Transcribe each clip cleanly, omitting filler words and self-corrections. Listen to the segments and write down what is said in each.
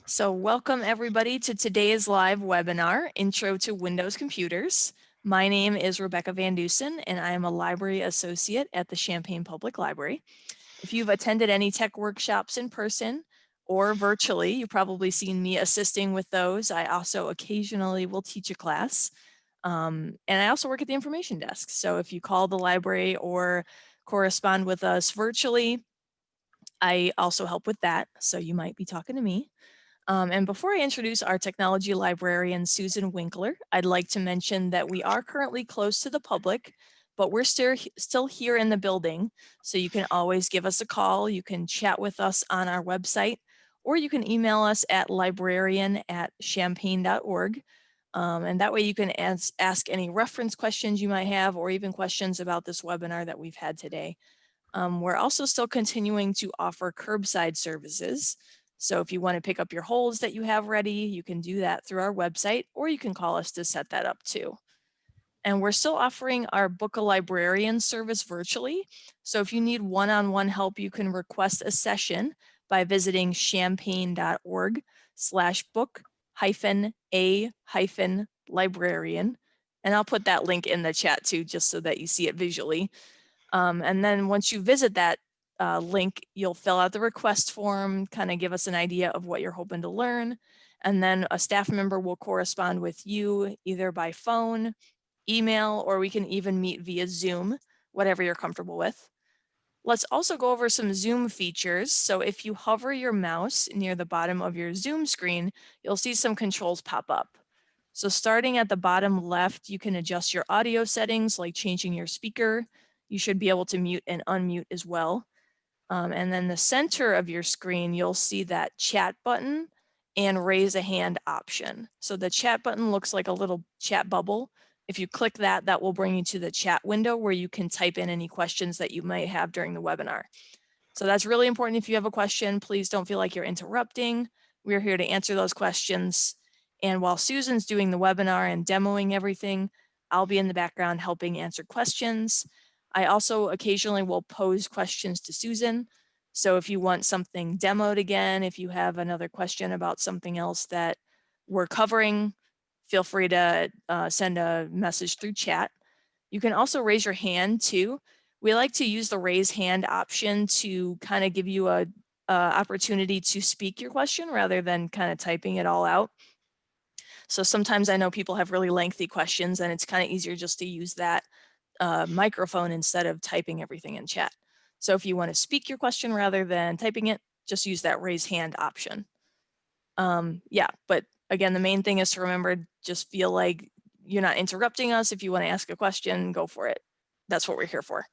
So welcome everybody to today's live webinar, Intro to Windows Computers. My name is Rebecca Van Dusen, and I am a library associate at the Champaign Public Library. If you've attended any tech workshops in person or virtually, you've probably seen me assisting with those. I also occasionally will teach a class. And I also work at the information desk. So if you call the library or correspond with us virtually, I also help with that. So you might be talking to me. And before I introduce our technology librarian, Susan Winkler, I'd like to mention that we are currently closed to the public, but we're still here in the building. So you can always give us a call. You can chat with us on our website, or you can email us at librarian@champaign.org. And that way you can ask any reference questions you might have, or even questions about this webinar that we've had today. We're also still continuing to offer curbside services. So if you want to pick up your holds that you have ready, you can do that through our website, or you can call us to set that up too. And we're still offering our Book a Librarian service virtually. So if you need one-on-one help, you can request a session by visiting champaign.org/book-a-librarian. And I'll put that link in the chat too, just so that you see it visually. And then once you visit that link, you'll fill out the request form, kind of give us an idea of what you're hoping to learn. And then a staff member will correspond with you either by phone, email, or we can even meet via Zoom, whatever you're comfortable with. Let's also go over some Zoom features. So if you hover your mouse near the bottom of your Zoom screen, you'll see some controls pop up. So starting at the bottom left, you can adjust your audio settings, like changing your speaker. You should be able to mute and unmute as well. And then the center of your screen, you'll see that chat button and raise a hand option. So the chat button looks like a little chat bubble. If you click that, that will bring you to the chat window where you can type in any questions that you might have during the webinar. So that's really important. If you have a question, please don't feel like you're interrupting. We're here to answer those questions. And while Susan's doing the webinar and demoing everything, I'll be in the background helping answer questions. I also occasionally will pose questions to Susan. So if you want something demoed again, if you have another question about something else that we're covering, feel free to send a message through chat. You can also raise your hand too. We like to use the raise hand option to kind of give you a opportunity to speak your question rather than kind of typing it all out. So sometimes I know people have really lengthy questions and it's kind of easier just to use that microphone instead of typing everything in chat. So if you want to speak your question rather than typing it, just use that raise hand option. Yeah, but again, the main thing is to remember, just feel like you're not interrupting us. If you want to ask a question, go for it. That's what we're here for.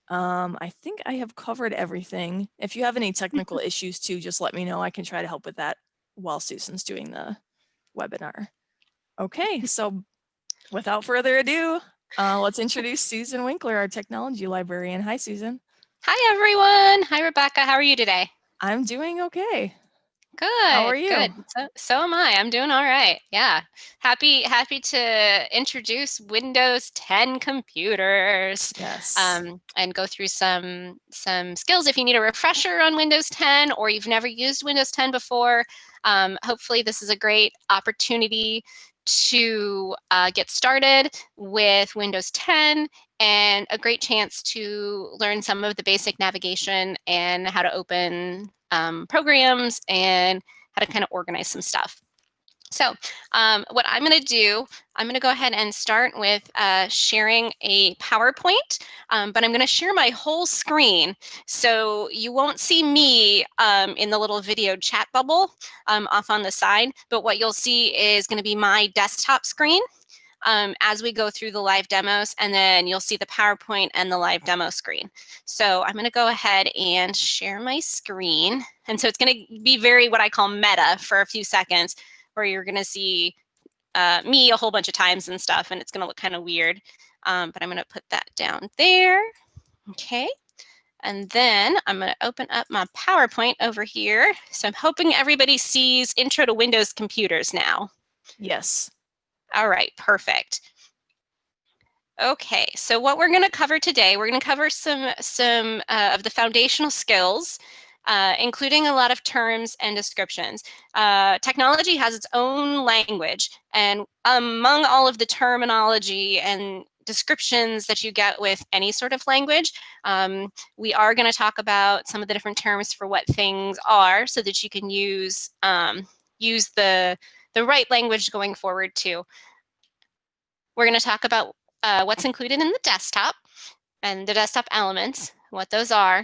I think I have covered everything. If you have any technical issues too, just let me know. I can try to help with that while Susan's doing the webinar. Okay, so without further ado, let's introduce Susan Winkler, our technology librarian. Hi, Susan. Hi, everyone. Hi, Rebecca. How are you today? I'm doing okay. Good. How are you? Good. So am I. I'm doing all right. Yeah. Happy to introduce Windows 10 computers. Yes. And go through some skills if you need a refresher on Windows 10 or you've never used Windows 10 before. Hopefully this is a great opportunity to get started with Windows 10 and a great chance to learn some of the basic navigation and how to open programs and how to kind of organize some stuff. So what I'm going to do, I'm going to go ahead and start with sharing a PowerPoint, but I'm going to share my whole screen. So you won't see me in the little video chat bubble off on the side, but what you'll see is going to be my desktop screen as we go through the live demos, and then you'll see the PowerPoint and the live demo screen. So I'm going to go ahead and share my screen. And so it's going to be very what I call meta for a few seconds, where you're going to see me a whole bunch of times and stuff, and it's going to look kind of weird. But I'm going to put that down there. Okay. And then I'm going to open up my PowerPoint over here. So I'm hoping everybody sees Intro to Windows Computers now. Yes. All right, perfect. Okay, so what we're going to cover today, we're going to cover some of the foundational skills including a lot of terms and descriptions. Technology has its own language, and among all of the terminology and descriptions that you get with any sort of language, we are going to talk about some of the different terms for what things are, so that you can use the right language going forward too. We're going to talk about what's included in the desktop and the desktop elements, what those are.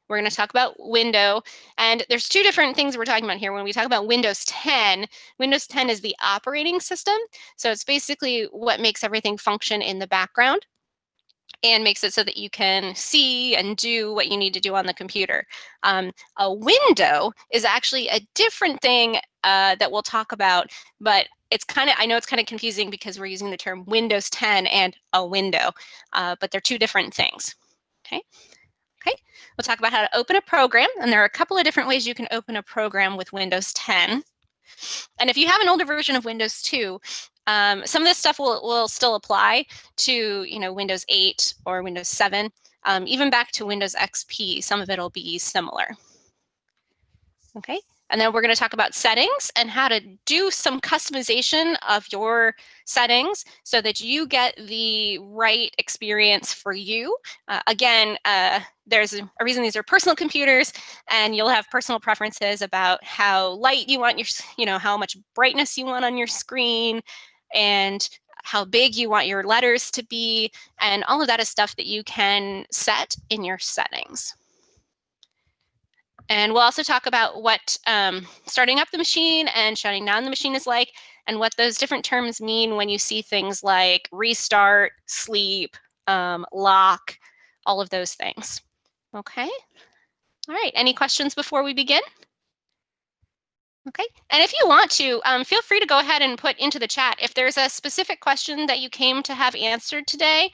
We're going to talk about window, and there's two different things we're talking about here. When we talk about Windows 10, Windows 10 is the operating system. So it's basically what makes everything function in the background and makes it so that you can see and do what you need to do on the computer. A window is actually a different thing that we'll talk about, but I know it's kind of confusing because we're using the term Windows 10 and a window, but they're two different things. Okay. We'll talk about how to open a program, and there are a couple of different ways you can open a program with Windows 10. And if you have an older version of Windows 2, some of this stuff will still apply to Windows 8 or Windows 7, even back to Windows XP. Some of it will be similar. Okay. And then we're going to talk about settings and how to do some customization of your settings so that you get the right experience for you. Again, there's a reason these are personal computers, and you'll have personal preferences about how light you want your, how much brightness you want on your screen, and how big you want your letters to be, and all of that is stuff that you can set in your settings. And we'll also talk about what starting up the machine and shutting down the machine is like, and what those different terms mean when you see things like restart, sleep, lock, all of those things. Okay. All right. Any questions before we begin? Okay, and if you want to, feel free to go ahead and put into the chat. If there's a specific question that you came to have answered today,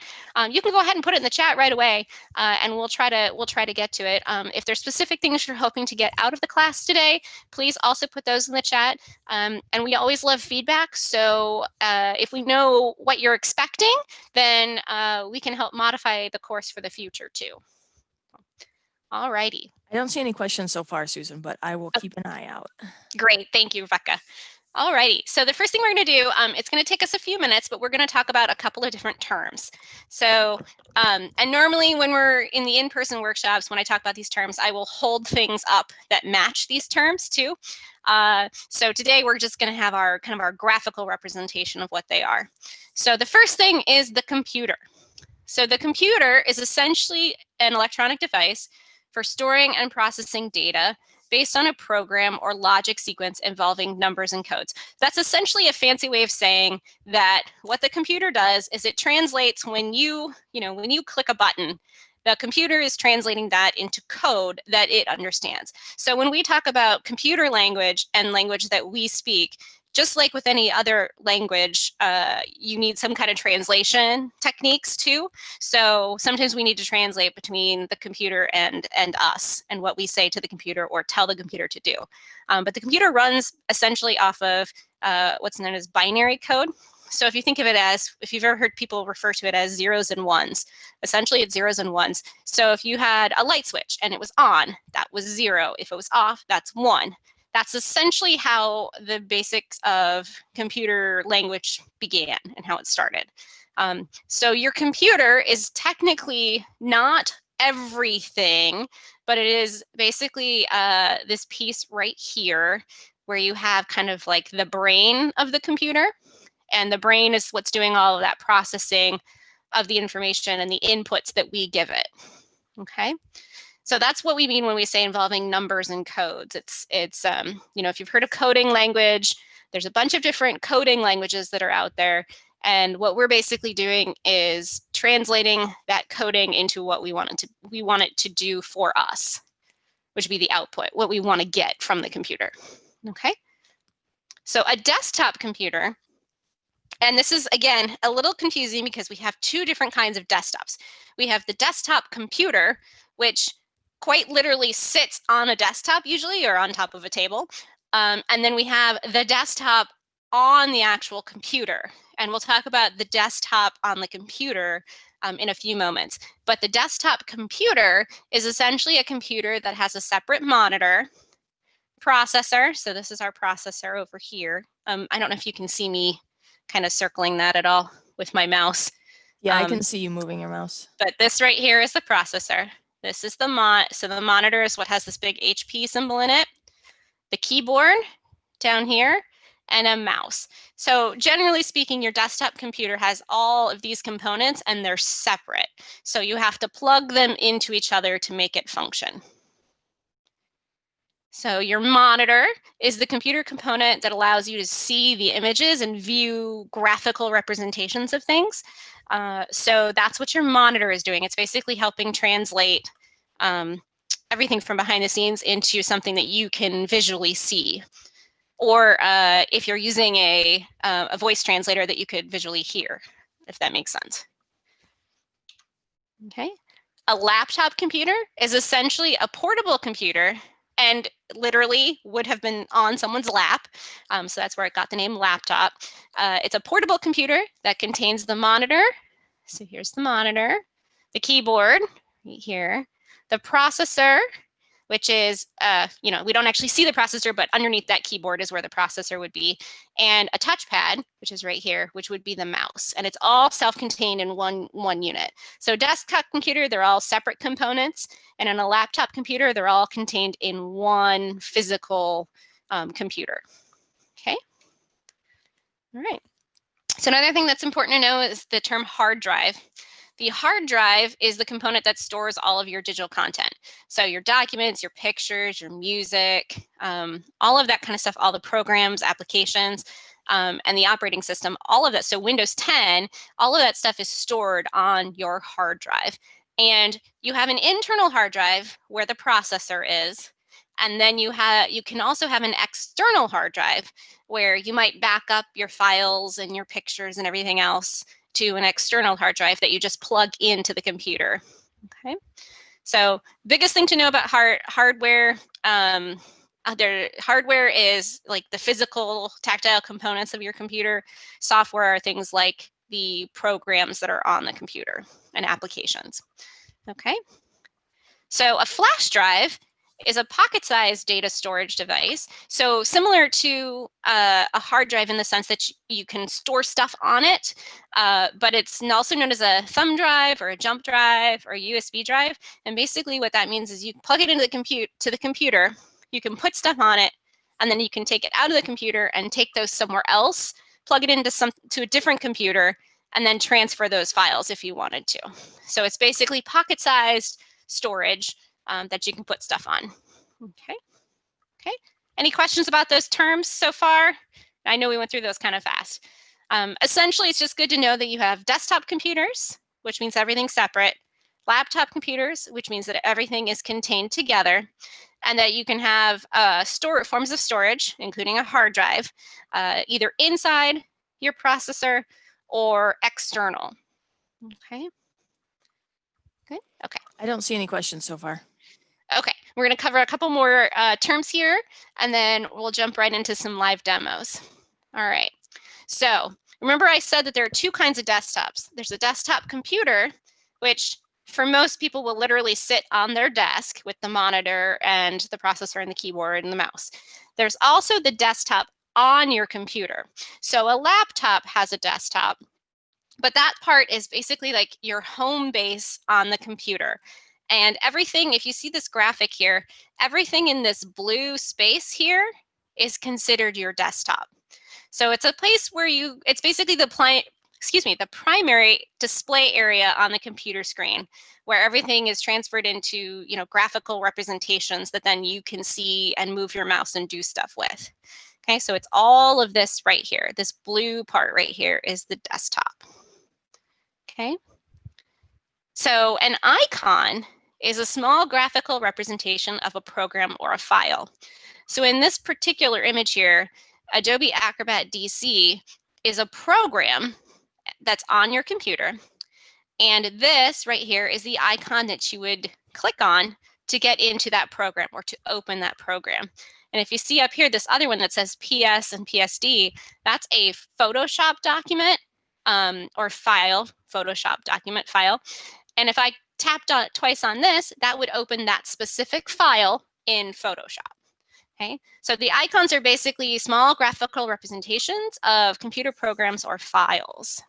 you can go ahead and put it in the chat right away, and we'll try to get to it. If there's specific things you're hoping to get out of the class today, please also put those in the chat. And we always love feedback, so if we know what you're expecting, then we can help modify the course for the future too. All righty. I don't see any questions so far, Susan, but I will keep an eye out. Great, thank you, Rebecca. All righty, so the first thing we're going to do, it's going to take us a few minutes, but we're going to talk about a couple of different terms. So, and normally when we're in the in-person workshops, when I talk about these terms, I will hold things up that match these terms too. So today we're just going to have our kind of our graphical representation of what they are. So the first thing is the computer. So the computer is essentially an electronic device for storing and processing data based on a program or logic sequence involving numbers and codes. That's essentially a fancy way of saying that what the computer does is it translates when you click a button, the computer is translating that into code that it understands. So when we talk about computer language and language that we speak, just like with any other language, you need some kind of translation techniques too. So sometimes we need to translate between the computer and us and what we say to the computer or tell the computer to do. But the computer runs essentially off of what's known as binary code. So if you think of it as, if you've ever heard people refer to it as zeros and ones, essentially it's zeros and ones. So if you had a light switch and it was on, that was 0. If it was off, that's 1. That's essentially how the basics of computer language began and how it started. So your computer is technically not everything, but it is basically this piece right here where you have kind of like the brain of the computer, and the brain is what's doing all of that processing of the information and the inputs that we give it. Okay. So that's what we mean when we say involving numbers and codes. It's if you've heard of coding language, there's a bunch of different coding languages that are out there. And what we're basically doing is translating that coding into what we want it to do for us, which would be the output, what we want to get from the computer. Okay. So a desktop computer, and this is, again, a little confusing because we have two different kinds of desktops. We have the desktop computer, which quite literally sits on a desktop usually, or on top of a table. And then we have the desktop on the actual computer. and we'll talk about the desktop on the computer in a few moments. But the desktop computer is essentially a computer that has a separate monitor, processor. So this is our processor over here. I don't know if you can see me kind of circling that at all with my mouse. Yeah, I can see you moving your mouse. But this right here is the processor. This is the so the monitor is what has this big HP symbol in it. The keyboard down here, and a mouse. So generally speaking, your desktop computer has all of these components and they're separate. So you have to plug them into each other to make it function. So your monitor is the computer component that allows you to see the images and view graphical representations of things. So that's what your monitor is doing. It's basically helping translate everything from behind the scenes into something that you can visually see. Or if you're using a voice translator that you could visually hear, if that makes sense. Okay. A laptop computer is essentially a portable computer and literally would have been on someone's lap. So that's where it got the name laptop. It's a portable computer that contains the monitor. So here's the monitor, the keyboard right here, the processor, which is, we don't actually see the processor, but underneath that keyboard is where the processor would be, and a touchpad, which is right here, which would be the mouse. And it's all self-contained in one unit. So desktop computer, they're all separate components, and in a laptop computer, they're all contained in one physical computer. Okay. All right. So another thing that's important to know is the term hard drive. The hard drive is the component that stores all of your digital content. So your documents, your pictures, your music, all of that kind of stuff, all the programs, applications, and the operating system, all of that. So Windows 10, all of that stuff is stored on your hard drive. And you have an internal hard drive where the processor is. And then you can also have an external hard drive where you might back up your files and your pictures and everything else to an external hard drive that you just plug into the computer. Okay, so biggest thing to know about hardware, hardware is like the physical tactile components of your computer. Software are things like the programs that are on the computer and applications. Okay, so a flash drive is a pocket-sized data storage device. So similar to a hard drive in the sense that you can store stuff on it, but it's also known as a thumb drive or a jump drive or a USB drive. And basically what that means is you plug it into the computer, you can put stuff on it, and then you can take it out of the computer and take those somewhere else, plug it into to a different computer, and then transfer those files if you wanted to. So it's basically pocket-sized storage that you can put stuff on. Okay. Okay. Any questions about those terms so far? I know we went through those kind of fast. Essentially, it's just good to know that you have desktop computers, which means everything's separate, laptop computers, which means that everything is contained together, and that you can have forms of storage, including a hard drive, either inside your processor or external. Okay. Good. Okay. I don't see any questions so far. Okay, we're going to cover a couple more terms here, and then we'll jump right into some live demos. All right, so remember I said that there are two kinds of desktops. There's a desktop computer, which for most people will literally sit on their desk with the monitor and the processor and the keyboard and the mouse. There's also the desktop on your computer. So a laptop has a desktop, but that part is basically like your home base on the computer. And everything, if you see this graphic here, everything in this blue space here is considered your desktop. So it's a place where it's basically the primary display area on the computer screen, where everything is transferred into, graphical representations that then you can see and move your mouse and do stuff with. Okay, so it's all of this right here. This blue part right here is the desktop. Okay. So an icon is a small graphical representation of a program or a file. So in this particular image here, Adobe Acrobat DC is a program that's on your computer. And this right here is the icon that you would click on to get into that program or to open that program. And if you see up here, this other one that says PS and PSD, that's a Photoshop document or file, Photoshop document file. And if I tapped on twice on this, that would open that specific file in Photoshop. Okay, so the icons are basically small graphical representations of computer programs or files.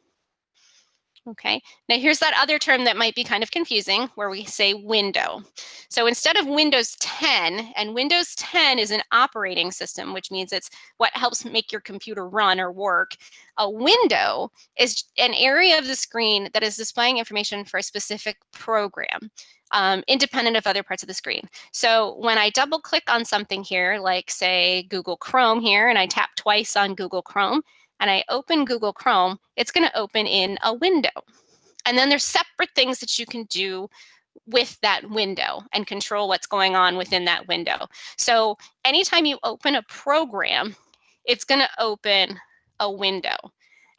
Okay, now here's that other term that might be kind of confusing where we say window. So instead of Windows 10, and Windows 10 is an operating system, which means it's what helps make your computer run or work. A window is an area of the screen that is displaying information for a specific program, independent of other parts of the screen. So when I double click on something here, like say Google Chrome here, and I tap twice on Google Chrome, and I open Google Chrome, it's going to open in a window. And then there's separate things that you can do with that window and control what's going on within that window. So anytime you open a program, it's going to open a window.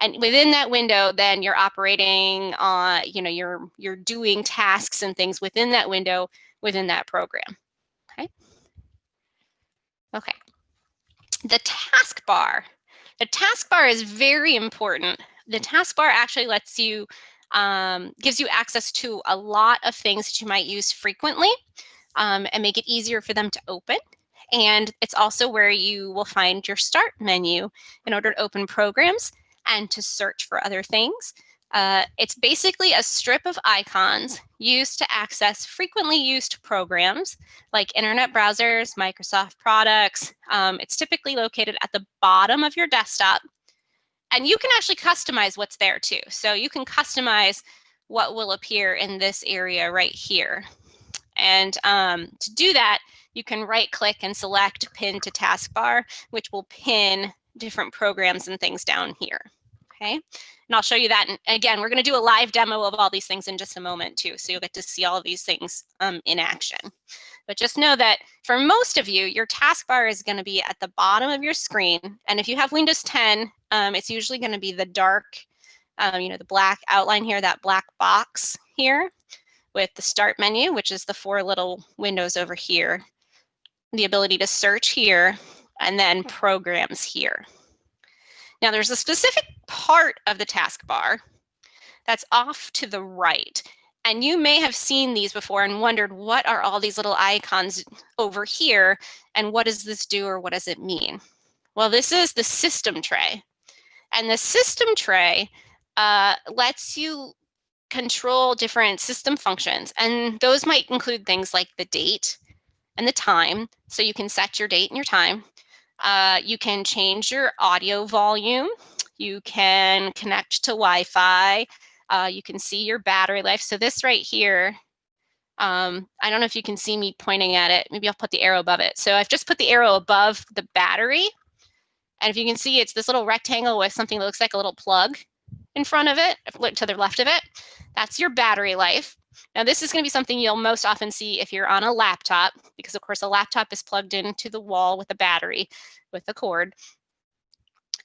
And within that window, then you're operating on, you're doing tasks and things within that window, within that program. Okay. The taskbar. The taskbar is very important. The taskbar actually lets you, gives you access to a lot of things that you might use frequently and make it easier for them to open. And it's also where you will find your start menu in order to open programs and to search for other things. It's basically a strip of icons used to access frequently used programs like internet browsers, Microsoft products. It's typically located at the bottom of your desktop. And you can actually customize what's there too. So you can customize what will appear in this area right here. And to do that, you can right click and select pin to taskbar, which will pin different programs and things down here. Okay, and I'll show you that. And again, we're going to do a live demo of all these things in just a moment too. So you'll get to see all of these things in action. But just know that for most of you, your taskbar is going to be at the bottom of your screen. And if you have Windows 10, it's usually going to be the dark, the black outline here, that black box here with the start menu, which is the 4 little windows over here, the ability to search here, and then programs here. Now there's a specific part of the taskbar that's off to the right. And you may have seen these before and wondered, what are all these little icons over here? And what does this do or what does it mean? Well, this is the system tray. And the system tray lets you control different system functions. And those might include things like the date and the time. So you can set your date and your time. You can change your audio volume. You can connect to Wi-Fi. You can see your battery life. So this right here, I don't know if you can see me pointing at it. Maybe I'll put the arrow above it. So I've just put the arrow above the battery. And if you can see, it's this little rectangle with something that looks like a little plug in front of it, to the left of it. That's your battery life. Now this is going to be something you'll most often see if you're on a laptop, because of course a laptop is plugged into the wall with a battery, with a cord.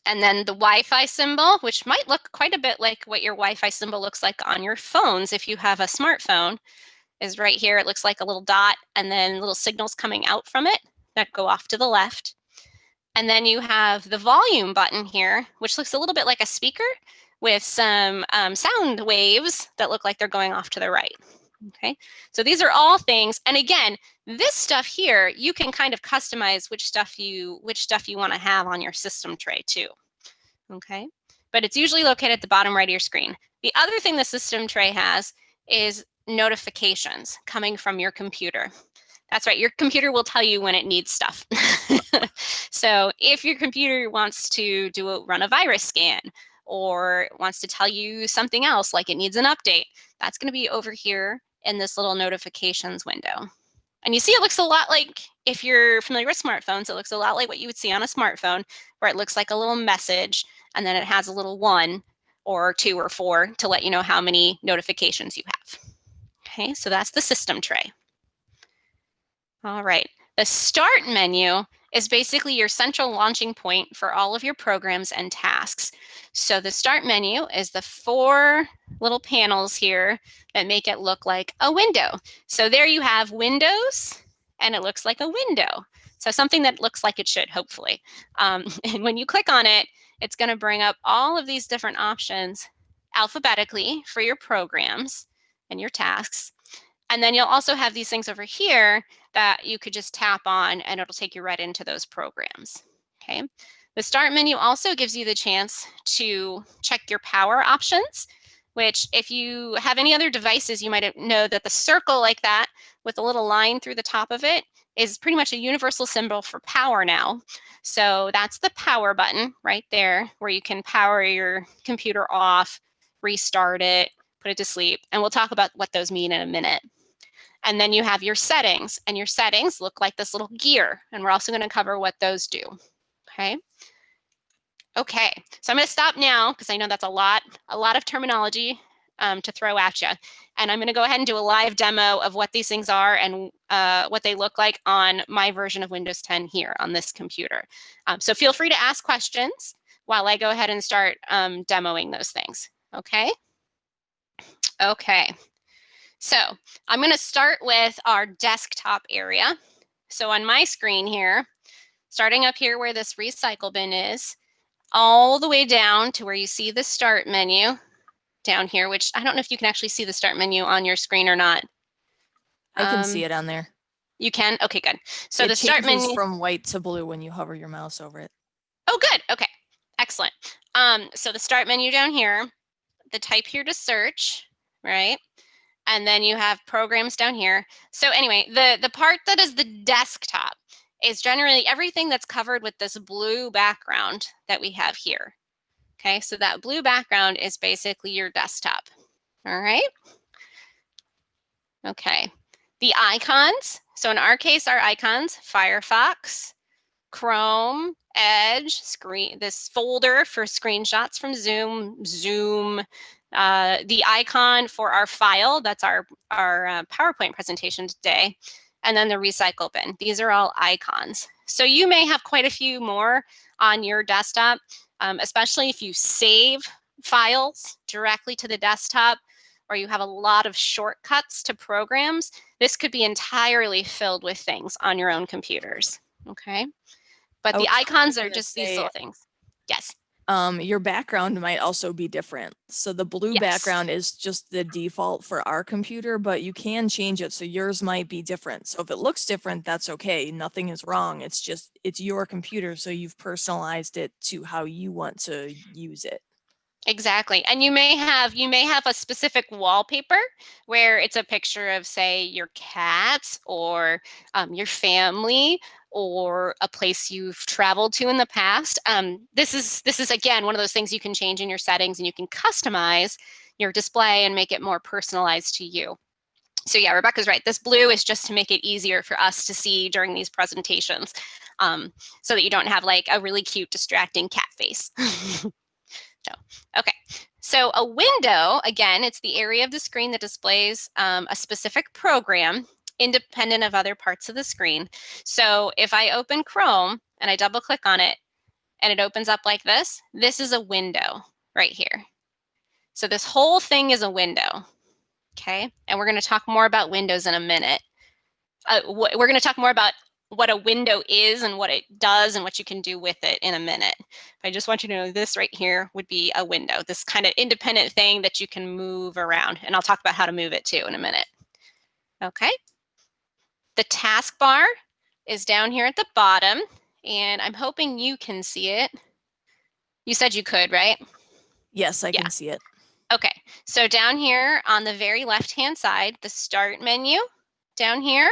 And then the Wi-Fi symbol, which might look quite a bit like what your Wi-Fi symbol looks like on your phones if you have a smartphone, is right here. It looks like a little dot and then little signals coming out from it that go off to the left. And then you have the volume button here, which looks a little bit like a speaker with some sound waves that look like they're going off to the right. Okay, so these are all things. And again, this stuff here, you can kind of customize which stuff you want to have on your system tray too. Okay, but it's usually located at the bottom right of your screen. The other thing the system tray has is notifications coming from your computer. That's right, your computer will tell you when it needs stuff. So if your computer wants to run a virus scan, or wants to tell you something else, like it needs an update, that's going to be over here in this little notifications window. And you see it looks a lot like, if you're familiar with smartphones, it looks a lot like what you would see on a smartphone, where it looks like a little message, and then it has a little 1 or 2 or 4 to let you know how many notifications you have. Okay, so that's the system tray. All right, the start menu is basically your central launching point for all of your programs and tasks. So the start menu is the 4 little panels here that make it look like a window. So there you have Windows, and it looks like a window. So something that looks like it should, hopefully. And when you click on it, it's going to bring up all of these different options alphabetically for your programs and your tasks. And then you'll also have these things over here that you could just tap on and it'll take you right into those programs. Okay. The start menu also gives you the chance to check your power options, which if you have any other devices, you might know that the circle like that with a little line through the top of it is pretty much a universal symbol for power now. So that's the power button right there where you can power your computer off, restart it, put it to sleep. And we'll talk about what those mean in a minute. And then you have your settings, and your settings look like this little gear. And we're also going to cover what those do. Okay. Okay, so I'm going to stop now because I know that's a lot of terminology to throw at you. And I'm going to go ahead and do a live demo of what these things are and what they look like on my version of Windows 10 here on this computer. So feel free to ask questions while I go ahead and start demoing those things. Okay. Okay. So I'm going to start with our desktop area. So on my screen here, starting up here where this recycle bin is, all the way down to where you see the start menu down here, which I don't know if you can actually see the start menu on your screen or not. I can see it on there. You can? Okay, good. So the start changes menu from white to blue when you hover your mouse over it. Oh, good. Okay, excellent. So the start menu down here, the type here to search, right? And then you have programs down here. So anyway, the part that is the desktop is generally everything that's covered with this blue background that we have here. Okay, so that blue background is basically your desktop. All right. Okay, the icons. So in our case, our icons, Firefox, Chrome, Edge, this folder for screenshots from Zoom, the icon for our file, that's our PowerPoint presentation today, and then the recycle bin. These are all icons. So you may have quite a few more on your desktop, especially if you save files directly to the desktop, or you have a lot of shortcuts to programs. This could be entirely filled with things on your own computers, okay? But the icons are just these little things. Yes. Your background might also be different. So the blue background is just the default for our computer, but you can change it. So yours might be different. So if it looks different, that's okay. Nothing is wrong. It's just, it's your computer. So you've personalized it to how you want to use it. Exactly. And you may have a specific wallpaper where it's a picture of, say, your cat or your family or a place you've traveled to in the past. This is again one of those things you can change in your settings, and you can customize your display and make it more personalized to you. So yeah, Rebecca's right. This blue is just to make it easier for us to see during these presentations, so that you don't have like a really cute distracting cat face. So, okay, so a window, again, it's the area of the screen that displays a specific program independent of other parts of the screen. So if I open Chrome and I double click on it and it opens up like this is a window right here. So this whole thing is a window, okay? And we're going to talk more about windows in a minute. We're going to talk more about what a window is and what it does and what you can do with it in a minute. But I just want you to know this right here would be a window, this kind of independent thing that you can move around. And I'll talk about how to move it too in a minute. Okay. The taskbar is down here at the bottom, and I'm hoping you can see it. You said you could, right? Yes, I can see it. Okay, so down here on the very left-hand side, the start menu down here.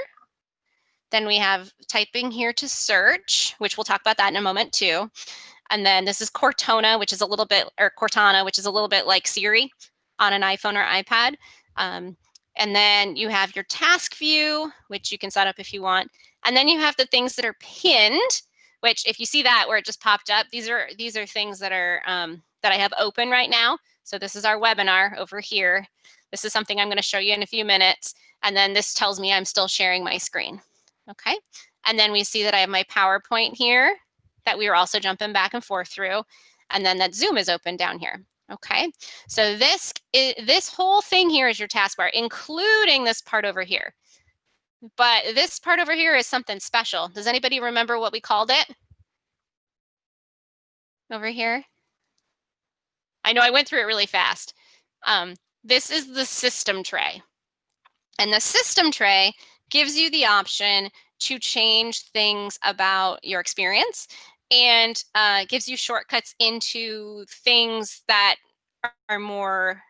Then we have typing here to search, which we'll talk about that in a moment too. And then this is Cortana, which is a little bit, or Cortana, which is a little bit like Siri on an iPhone or iPad. And then you have your task view, which you can set up if you want. And then you have the things that are pinned, which if you see that where it just popped up, these are things that are that I have open right now. So this is our webinar over here. This is something I'm going to show you in a few minutes. And then this tells me I'm still sharing my screen. Okay, and then we see that I have my PowerPoint here that we were also jumping back and forth through, and then that Zoom is open down here. Okay, so this whole thing here is your taskbar, including this part over here. But this part over here is something special. Does anybody remember what we called it? Over here? I know I went through it really fast. This is the system tray. And the system tray gives you the option to change things about your experience and gives you shortcuts into things that are more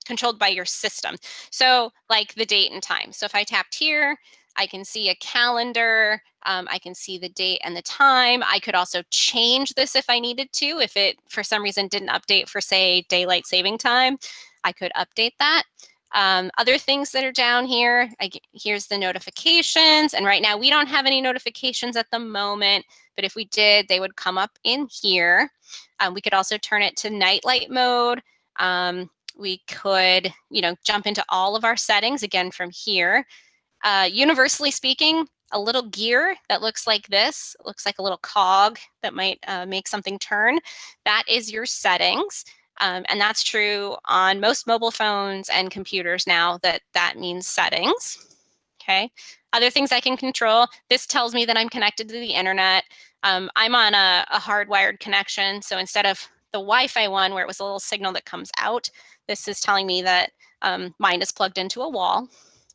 controlled by your system. So like the date and time. So if I tapped here, I can see a calendar, I can see the date and the time. I could also change this if I needed to. If it, for some reason, didn't update for, say, daylight saving time, I could update that. Other things that are down here, here's the notifications. And right now we don't have any notifications at the moment, but if we did, they would come up in here. We could also turn it to nightlight mode. We could, jump into all of our settings again from here. Universally speaking, a little gear that looks like this, looks like a little cog that might make something turn. That is your settings. And that's true on most mobile phones and computers now, that means settings. Okay. Other things I can control. This tells me that I'm connected to the internet. I'm on a hardwired connection. So instead of the Wi-Fi one where it was a little signal that comes out, this is telling me that mine is plugged into a wall.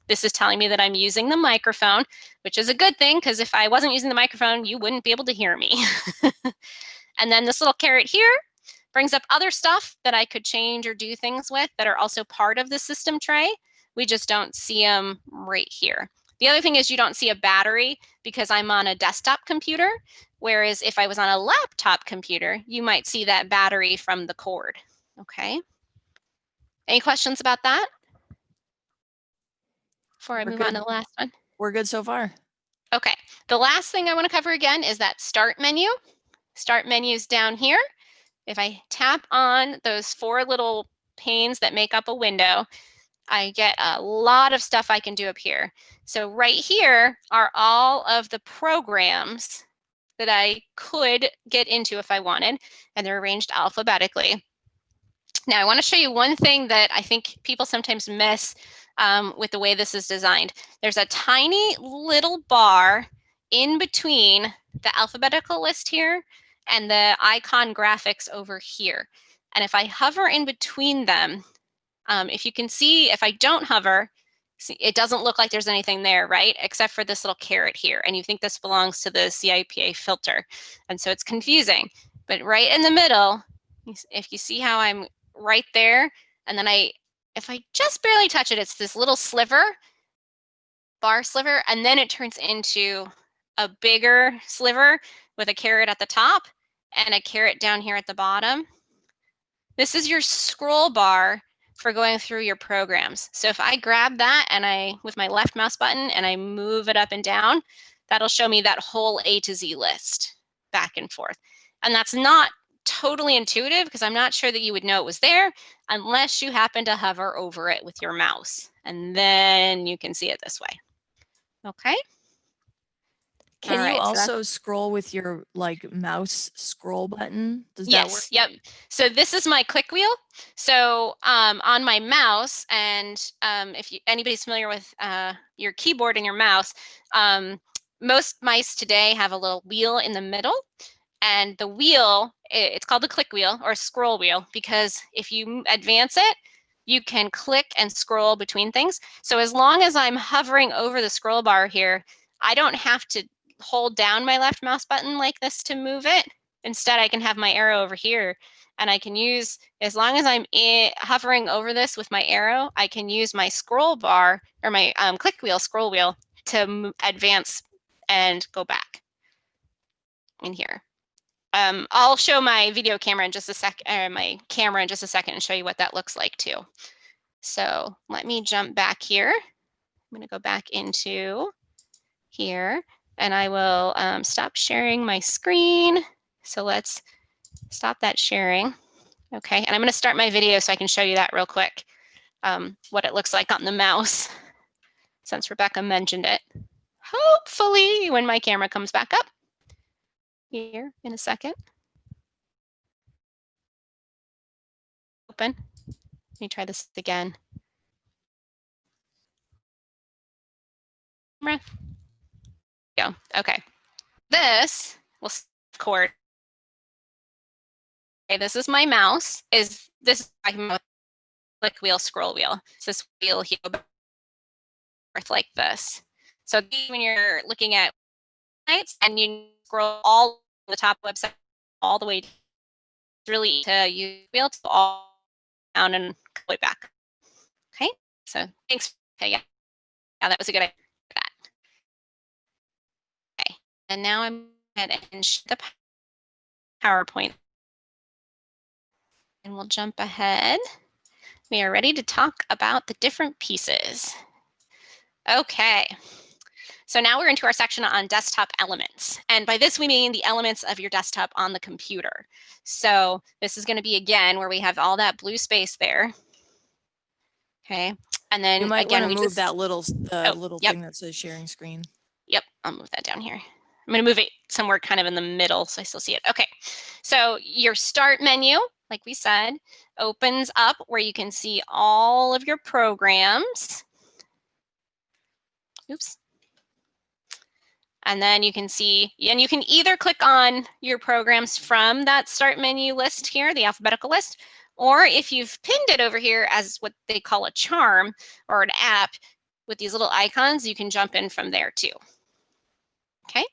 This is telling me that I'm using the microphone, which is a good thing because if I wasn't using the microphone, you wouldn't be able to hear me. And then this little caret here brings up other stuff that I could change or do things with that are also part of the system tray. We just don't see them right here. The other thing is you don't see a battery because I'm on a desktop computer, whereas if I was on a laptop computer, you might see that battery from the cord. Okay. Any questions about that? Before I move on to the last one. We're good so far. Okay, the last thing I want to cover again is that start menu. Start menu's down here. If I tap on those 4 little panes that make up a window, I get a lot of stuff I can do up here. So right here are all of the programs that I could get into if I wanted, and they're arranged alphabetically. Now I want to show you one thing that I think people sometimes miss with the way this is designed. There's a tiny little bar in between the alphabetical list here and the icon graphics over here. And if I hover in between them, if you can see, if I don't hover, see, it doesn't look like there's anything there, right? Except for this little caret here. And you think this belongs to the CIPA filter. And so it's confusing. But right in the middle, if you see how I'm right there, and then if I just barely touch it, it's this little sliver, bar sliver, and then it turns into a bigger sliver with a caret at the top and a caret down here at the bottom. This is your scroll bar for going through your programs. So if I grab that and with my left mouse button and I move it up and down, that'll show me that whole A to Z list back and forth. And that's not totally intuitive because I'm not sure that you would know it was there unless you happen to hover over it with your mouse. And then you can see it this way. Okay. Can you also scroll with your mouse scroll button? Does that work? Yep. So this is my click wheel. So on my mouse, and if anybody's familiar with your keyboard and your mouse, most mice today have a little wheel in the middle. And the wheel, it's called the click wheel or scroll wheel because if you advance it, you can click and scroll between things. So as long as I'm hovering over the scroll bar here, I don't have to hold down my left mouse button like this to move it. Instead, I can have my arrow over here and I can use, as long as I'm hovering over this with my arrow, I can use my scroll bar or my click wheel, scroll wheel to advance and go back in here. I'll show my video camera in just a second, my camera in just a second and show you what that looks like too. So let me jump back here. I'm going to go back into here and I will stop sharing my screen. So let's stop that sharing. Okay, and I'm going to start my video so I can show you that real quick, what it looks like on the mouse, since Rebecca mentioned it. Hopefully when my camera comes back up here in a second. Open. Let me try this again. camera. Go. Okay. This will record. Okay, this is my mouse. Is this click wheel, scroll wheel? It's this wheel here like this. So when you're looking at sites and you scroll all the top website all the way, it's really to use wheel to all down and way back. Okay, so thanks. Okay, yeah, that was a good idea. Okay, and now I'm going to end the PowerPoint. And we'll jump ahead. We are ready to talk about the different pieces. Okay, so now we're into our section on desktop elements. And by this, we mean the elements of your desktop on the computer. So this is going to be, again, where we have all that blue space there. Okay, and then you might again, want to we move just, that little yep. thing that says sharing screen. Yep, I'll move that down here. I'm going to move it somewhere kind of in the middle so I still see it. Okay, so your start menu, like we said, opens up where you can see all of your programs. Oops. And then you can see, and you can either click on your programs from that start menu list here, the alphabetical list, or if you've pinned it over here as what they call a charm or an app with these little icons, you can jump in from there too. Okay,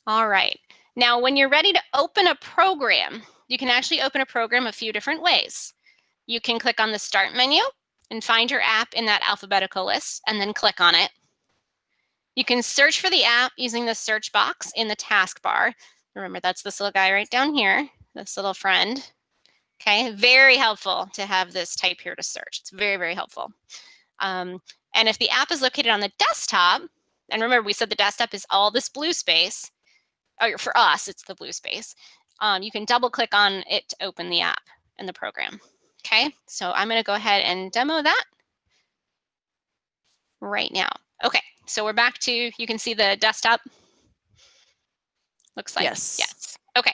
all right. Now, when you're ready to open a program, you can actually open a program a few different ways. You can click on the start menu and find your app in that alphabetical list and then click on it. You can search for the app using the search box in the taskbar. Remember, that's this little guy right down here, this little friend. Okay, very helpful to have this type here to search. It's very, very helpful. And if the app is located on the desktop, and remember we said the desktop is all this blue space, or for us, it's the blue space, you can double click on it to open the app and the program. Okay, so I'm gonna go ahead and demo that right now. Okay, so we're back to, you can see the desktop. Looks like, yes. Okay,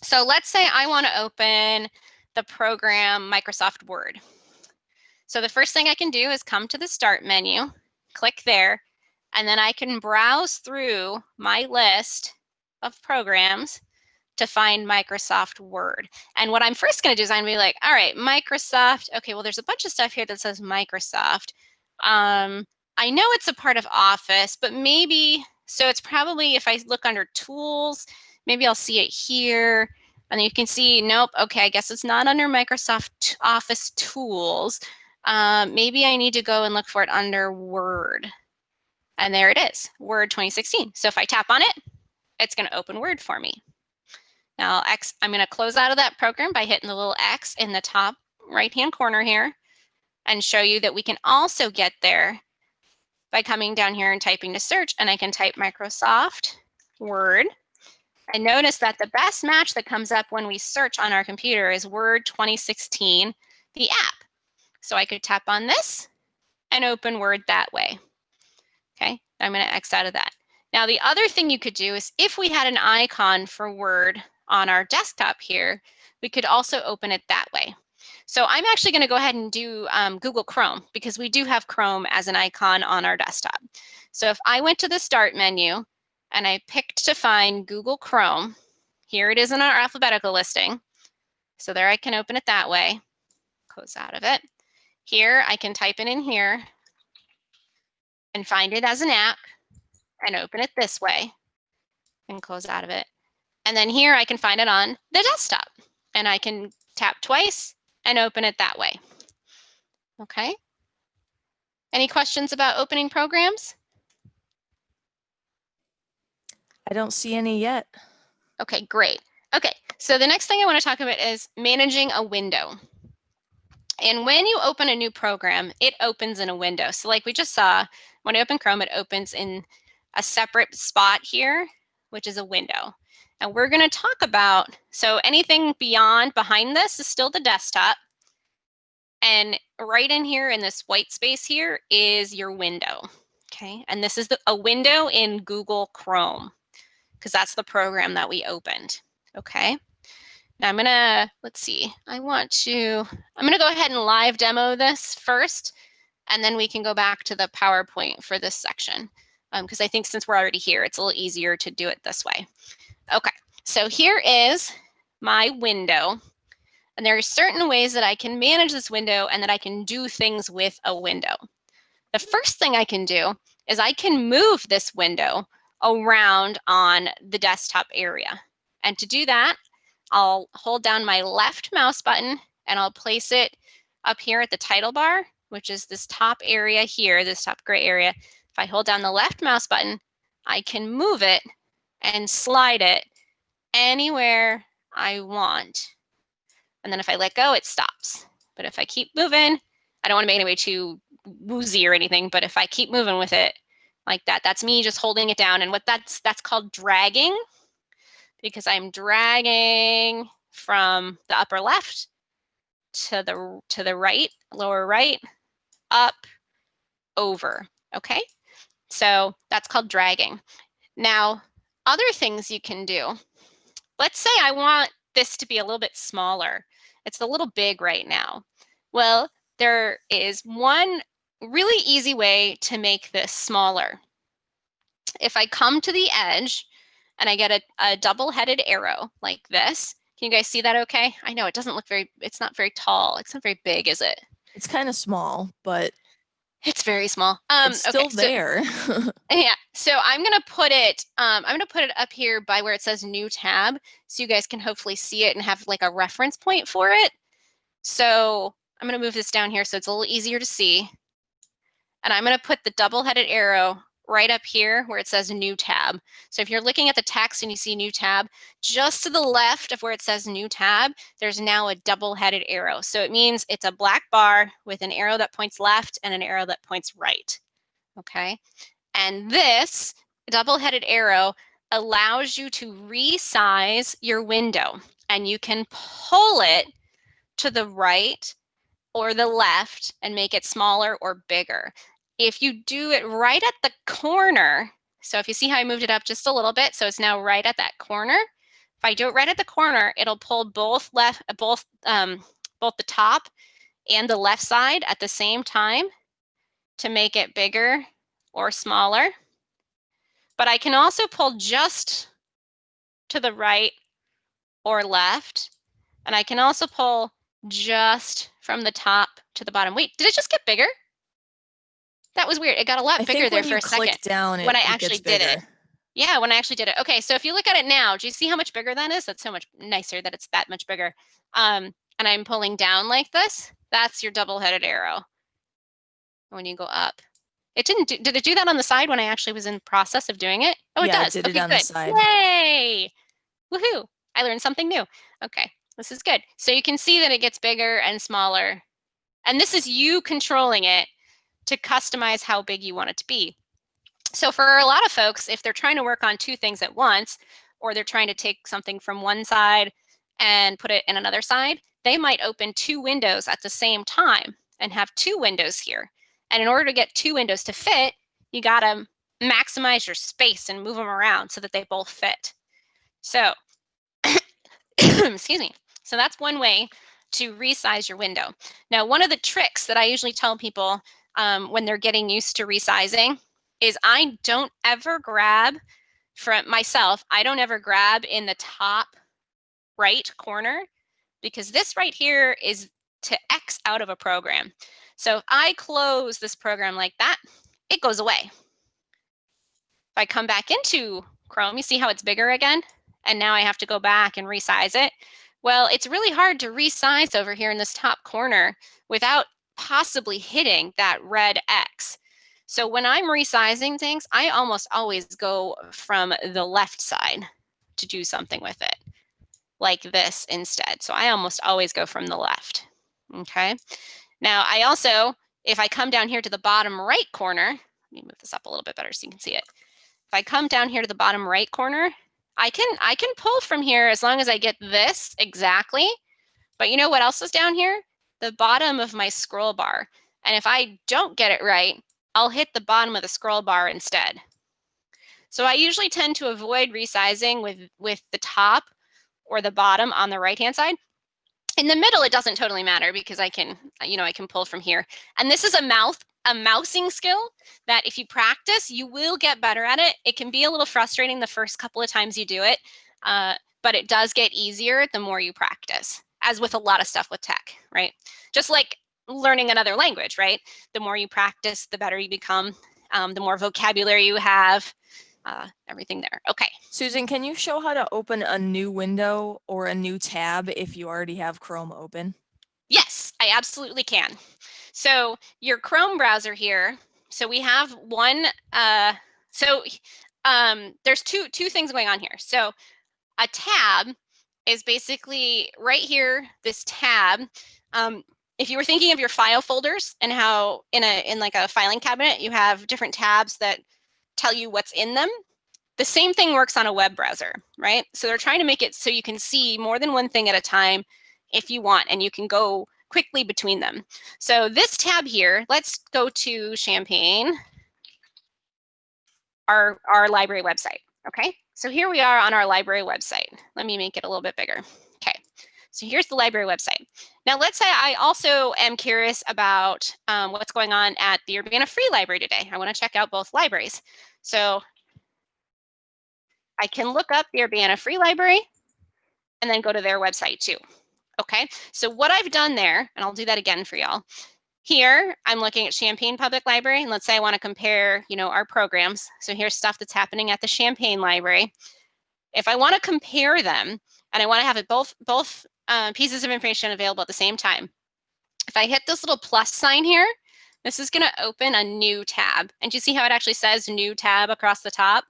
so let's say I want to open the program Microsoft Word. So the first thing I can do is come to the start menu, click there, and then I can browse through my list of programs to find Microsoft Word. And what I'm first going to do is I'm going to be like, all right, Microsoft. Okay, well, there's a bunch of stuff here that says Microsoft. I know it's a part of Office, but maybe, so it's probably, if I look under Tools, maybe I'll see it here. And you can see, nope, okay, I guess it's not under Microsoft Office Tools. Maybe I need to go and look for it under Word. And there it is, Word 2016. So if I tap on it, it's going to open Word for me. Now, I'm going to close out of that program by hitting the little X in the top right-hand corner here and show you that we can also get there by coming down here and typing to search, and I can type Microsoft Word. And notice that the best match that comes up when we search on our computer is Word 2016, the app. So I could tap on this and open Word that way. Okay, I'm going to X out of that. Now, the other thing you could do is if we had an icon for Word on our desktop here, we could also open it that way. So I'm actually going to go ahead and do Google Chrome because we do have Chrome as an icon on our desktop. So if I went to the start menu and I picked to find Google Chrome, here it is in our alphabetical listing. So there I can open it that way, close out of it. Here I can type it in here and find it as an app and open it this way and close out of it. And then here I can find it on the desktop and I can tap twice and open it that way. Okay. Any questions about opening programs? I don't see any yet. Okay, great. Okay, so the next thing I want to talk about is managing a window. And when you open a new program, it opens in a window. So like we just saw, when I open Chrome, it opens in a separate spot here, which is a window. And we're going to talk about, so anything behind this is still the desktop. And right in here in this white space here is your window. Okay, and this is a window in Google Chrome because that's the program that we opened. Okay, now I'm gonna, let's see, I'm gonna go ahead and live demo this first, and then we can go back to the PowerPoint for this section. because I think since we're already here, it's a little easier to do it this way. Okay, so here is my window. And there are certain ways that I can manage this window and that I can do things with a window. The first thing I can do is I can move this window around on the desktop area. And to do that, I'll hold down my left mouse button and I'll place it up here at the title bar, which is this top area here, this top gray area. If I hold down the left mouse button, I can move it and slide it anywhere I want. And then if I let go, it stops. But if I keep moving, I don't want to make it way too woozy or anything, but if I keep moving with it like that, that's me just holding it down. And what that's called dragging, because I'm dragging from the upper left to the right, lower right, up, over, okay? So that's called dragging. Now, other things you can do, let's say I want this to be a little bit smaller. It's a little big right now. Well, there is one really easy way to make this smaller. If I come to the edge and I get a double-headed arrow like this, can you guys see that okay? I know it doesn't look it's not very tall. It's not very big, is it? It's kind of small, but it's very small. It's still there. Yeah, so I'm gonna put it up here by where it says new tab, so you guys can hopefully see it and have like a reference point for it. So I'm gonna move this down here so it's a little easier to see. And I'm gonna put the double-headed arrow right up here where it says new tab. So if you're looking at the text and you see new tab, just to the left of where it says new tab, there's now a double-headed arrow. So it means it's a black bar with an arrow that points left and an arrow that points right, okay? And this double-headed arrow allows you to resize your window, and you can pull it to the right or the left and make it smaller or bigger. If you do it right at the corner, so if you see how I moved it up just a little bit, so it's now right at that corner. If I do it right at the corner, it'll pull both the top and the left side at the same time to make it bigger or smaller. But I can also pull just to the right or left, and I can also pull just from the top to the bottom. Wait, did it just get bigger? That was weird. It got a lot bigger there for a second. Down, when I actually did it. Yeah, when I actually did it. Okay, so if you look at it now, do you see how much bigger that is? That's so much nicer that it's that much bigger. And I'm pulling down like this. That's your double-headed arrow. When you go up. It didn't do, did it do that on the side when I actually was in the process of doing it? Oh, it does. It did it on the side. Yay! Woohoo! I learned something new. Okay, this is good. So you can see that it gets bigger and smaller. And this is you controlling it to customize how big you want it to be. So for a lot of folks, if they're trying to work on two things at once, or they're trying to take something from one side and put it in another side, they might open two windows at the same time and have two windows here. And in order to get two windows to fit, you gotta maximize your space and move them around so that they both fit. So, excuse me. So that's one way to resize your window. Now, one of the tricks that I usually tell people when they're getting used to resizing is I don't ever grab from myself, I don't ever grab in the top right corner, because this right here is to X out of a program. So if I close this program like that, it goes away. If I come back into Chrome, you see how it's bigger again? And now I have to go back and resize it. Well, it's really hard to resize over here in this top corner without possibly hitting that red X. So when I'm resizing things, I almost always go from the left side to do something with it, like this instead. So I almost always go from the left, okay? Now I also, if I come down here to the bottom right corner, let me move this up a little bit better so you can see it. If I come down here to the bottom right corner, I can pull from here as long as I get this exactly. But you know what else is down here? The bottom of my scroll bar. And if I don't get it right, I'll hit the bottom of the scroll bar instead. So I usually tend to avoid resizing with the top or the bottom on the right-hand side. In the middle, it doesn't totally matter because I can pull from here. And this is a a mousing skill that if you practice, you will get better at it. It can be a little frustrating the first couple of times you do it, but it does get easier the more you practice, as with a lot of stuff with tech, right? Just like learning another language, right? The more you practice, the better you become, the more vocabulary you have, everything there. Okay. Susan, can you show how to open a new window or a new tab if you already have Chrome open? Yes, I absolutely can. So your Chrome browser here, so we have one, there's two things going on here. So a tab is basically right here, this tab. If you were thinking of your file folders and how in like a filing cabinet, you have different tabs that tell you what's in them. The same thing works on a web browser, right? So they're trying to make it so you can see more than one thing at a time if you want, and you can go quickly between them. So this tab here, let's go to Champaign, our library website, okay? So here we are on our library website. Let me make it a little bit bigger. Okay, so here's the library website. Now let's say I also am curious about what's going on at the Urbana Free Library today. I want to check out both libraries. So I can look up the Urbana Free Library and then go to their website too. Okay, so what I've done there, and I'll do that again for y'all. Here, I'm looking at Champaign Public Library, and let's say I want to compare, our programs. So here's stuff that's happening at the Champaign Library. If I want to compare them, and I want to have it both pieces of information available at the same time, if I hit this little plus sign here, this is going to open a new tab. And you see how it actually says new tab across the top?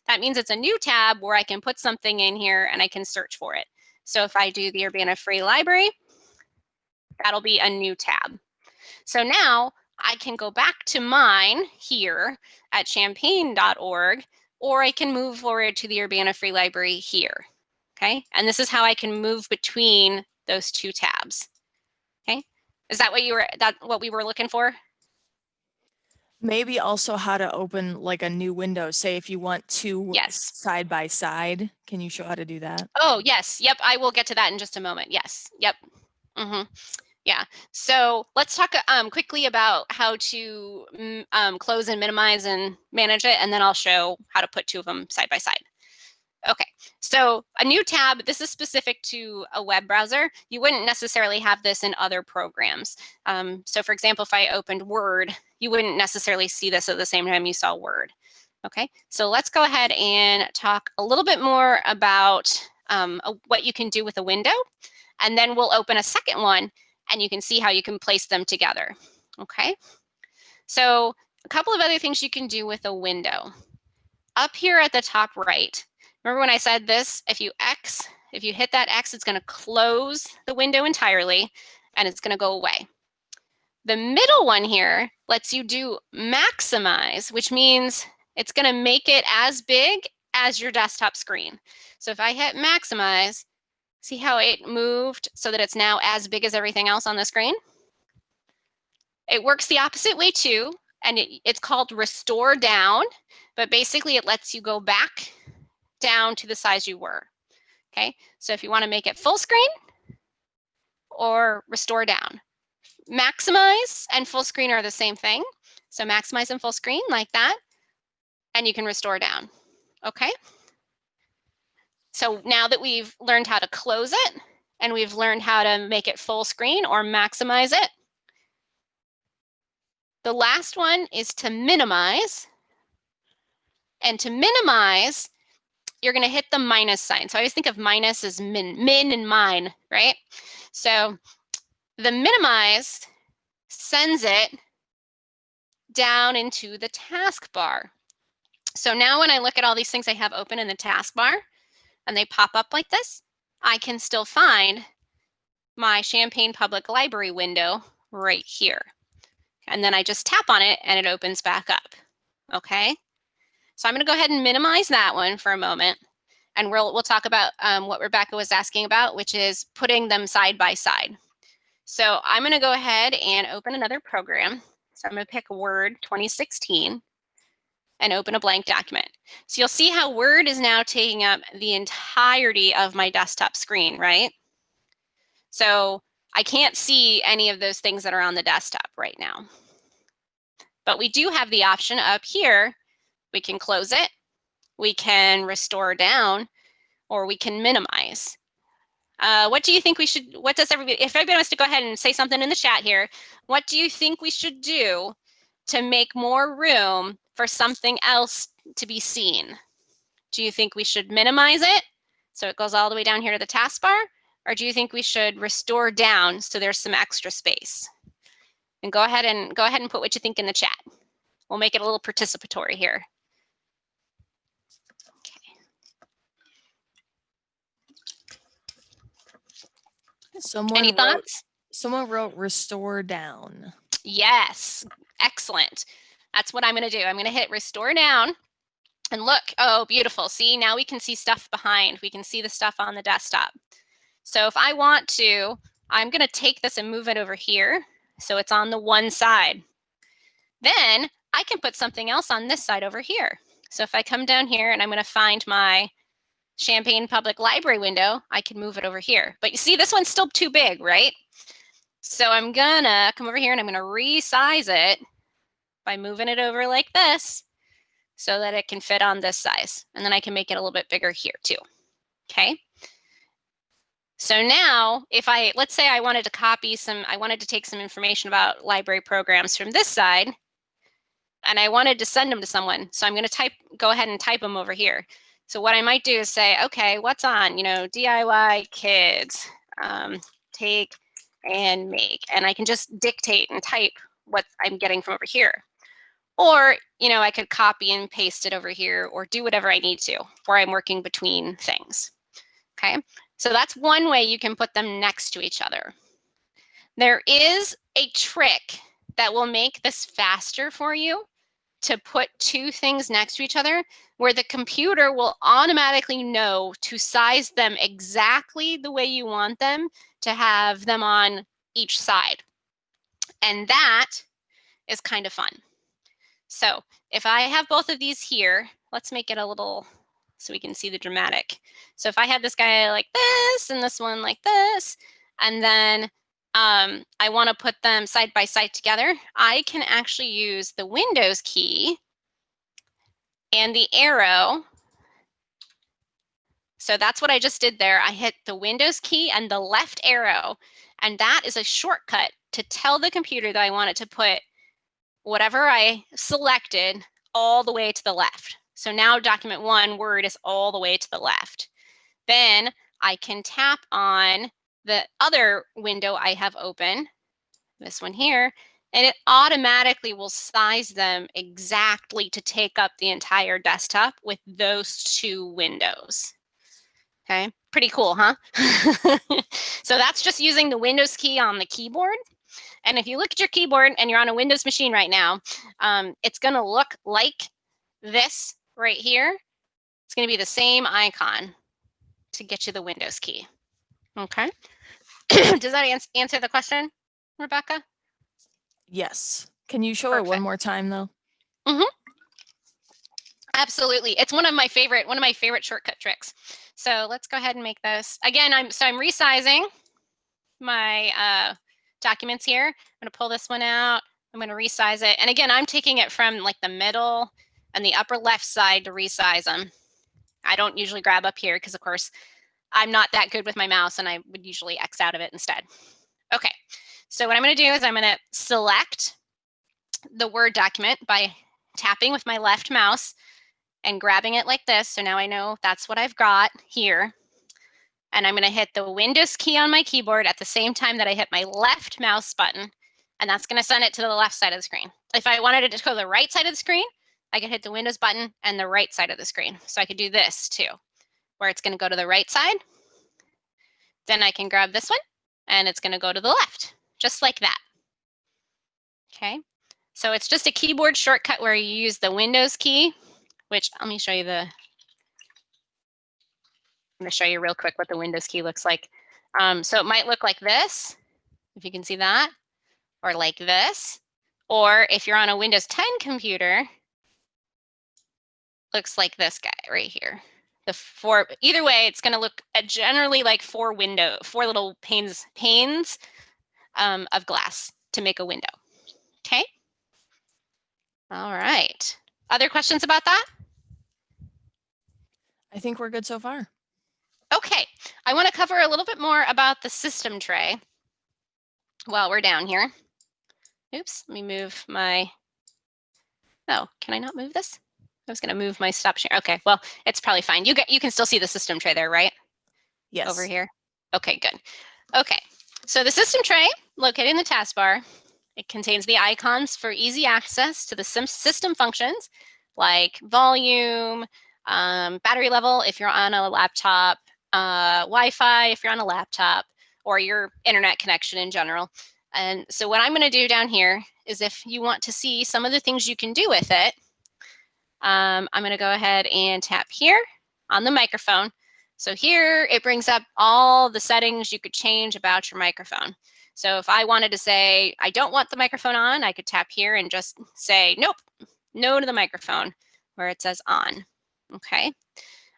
That means it's a new tab where I can put something in here and I can search for it. So if I do the Urbana Free Library, that'll be a new tab. So now I can go back to mine here at champaign.org, or I can move forward to the Urbana Free Library here, okay? And this is how I can move between those two tabs, okay? Is that what we were looking for? Maybe also how to open like a new window. Say if you want two Yes. side by side, can you show how to do that? Oh, yes. Yep. I will get to that in just a moment. Yes. Yep. Yeah. So let's talk quickly about how to close and minimize and manage it, and then I'll show how to put two of them side by side. Okay, so a new tab, this is specific to a web browser. You wouldn't necessarily have this in other programs. So for example, if I opened Word, you wouldn't necessarily see this at the same time you saw Word. Okay, so let's go ahead and talk a little bit more about what you can do with a window, and then we'll open a second one and you can see how you can place them together. Okay, so a couple of other things you can do with a window. Up here at the top right, remember when I said this, if you hit that X, it's going to close the window entirely and it's going to go away. The middle one here lets you do maximize, which means it's going to make it as big as your desktop screen. So if I hit maximize, see how it moved so that it's now as big as everything else on the screen? It works the opposite way too, and it's called restore down, but basically it lets you go back down to the size you were. Okay, so if you want to make it full screen or restore down, maximize and full screen are the same thing. So maximize and full screen like that, and you can restore down. Okay, so now that we've learned how to close it and we've learned how to make it full screen or maximize it, the last one is to minimize. And to minimize, you're going to hit the minus sign. So I always think of minus as min and mine, right? So the minimize sends it down into the taskbar. So now when I look at all these things I have open in the taskbar and they pop up like this, I can still find my Champaign Public Library window right here. And then I just tap on it and it opens back up. Okay, so I'm going to go ahead and minimize that one for a moment, and we'll talk about what Rebecca was asking about, which is putting them side by side. So I'm going to go ahead and open another program. So I'm going to pick Word 2016 and open a blank document. So you'll see how Word is now taking up the entirety of my desktop screen, right? So I can't see any of those things that are on the desktop right now. But we do have the option up here. We can close it, we can restore down, or we can minimize. What do you think we should, what does everybody, if everybody wants to go ahead and say something in the chat here, what do you think we should do to make more room for something else to be seen? Do you think we should minimize it so it goes all the way down here to the taskbar? Or do you think we should restore down so there's some extra space? And go ahead and put what you think in the chat. We'll make it a little participatory here. Any thoughts? Someone wrote restore down. Yes, excellent. That's what I'm going to do. I'm going to hit restore down. And look, oh, beautiful. See, now we can see stuff behind. We can see the stuff on the desktop. So if I want to, I'm going to take this and move it over here so it's on the one side. Then I can put something else on this side over here. So if I come down here and I'm going to find my Champaign Public Library window, I can move it over here. But you see, this one's still too big, right? So I'm gonna come over here and I'm gonna resize it by moving it over like this so that it can fit on this size. And then I can make it a little bit bigger here too, okay? So now if let's say I wanted to take some information about library programs from this side and I wanted to send them to someone. So I'm gonna go ahead and type them over here. So what I might do is say, okay, what's on, DIY kids, take and make, and I can just dictate and type what I'm getting from over here. Or, I could copy and paste it over here or do whatever I need to, where I'm working between things, okay? So that's one way you can put them next to each other. There is a trick that will make this faster for you to put two things next to each other, where the computer will automatically know to size them exactly the way you want them to have them on each side. And that is kind of fun. So if I have both of these here, let's make it a little, so we can see the dramatic. So if I had this guy like this and this one like this, and then I want to put them side by side together, I can actually use the Windows key and the arrow. So that's what I just did there. I hit the Windows key and the left arrow, and that is a shortcut to tell the computer that I want it to put whatever I selected all the way to the left. So now document 1, Word, is all the way to the left. Then I can tap on the other window I have open, this one here, and it automatically will size them exactly to take up the entire desktop with those two windows. Okay, pretty cool, huh? So that's just using the Windows key on the keyboard. And if you look at your keyboard and you're on a Windows machine right now, it's going to look like this right here. It's going to be the same icon to get you the Windows key. Okay. Does that answer the question, Rebecca? Yes. Can you show it one more time though? Mm-hmm. Absolutely. It's one of my favorite shortcut tricks. So let's go ahead and make this. Again, I'm resizing my documents here. I'm going to pull this one out. I'm going to resize it. And again, I'm taking it from like the middle and the upper left side to resize them. I don't usually grab up here because, of course, I'm not that good with my mouse and I would usually X out of it instead. Okay, so what I'm going to do is I'm going to select the Word document by tapping with my left mouse and grabbing it like this. So now I know that's what I've got here. And I'm going to hit the Windows key on my keyboard at the same time that I hit my left mouse button. And that's going to send it to the left side of the screen. If I wanted it to go to the right side of the screen, I could hit the Windows button and the right side of the screen. So I could do this too, where it's going to go to the right side. Then I can grab this one and it's going to go to the left, just like that. Okay, so it's just a keyboard shortcut where you use the Windows key, which let me show you I'm going to show you real quick what the Windows key looks like. So it might look like this, if you can see that, or like this, or if you're on a Windows 10 computer, looks like this guy right here. Either way, it's going to look generally like four little panes of glass to make a window. Okay. All right. Other questions about that? I think we're good so far. Okay, I want to cover a little bit more about the system tray while we're down here. Oops, let me move my, oh, can I not move this? I was going to move my stop share. Okay, well, it's probably fine. You can still see the system tray there, right? Yes. Over here. Okay, good. Okay, so the system tray located in the taskbar, it contains the icons for easy access to the system functions like volume, battery level if you're on a laptop, Wi-Fi if you're on a laptop, or your internet connection in general. And so what I'm going to do down here is, if you want to see some of the things you can do with it, I'm going to go ahead and tap here on the microphone. So here it brings up all the settings you could change about your microphone. So if I wanted to say, I don't want the microphone on, I could tap here and just say, nope, no to the microphone where it says on. Okay.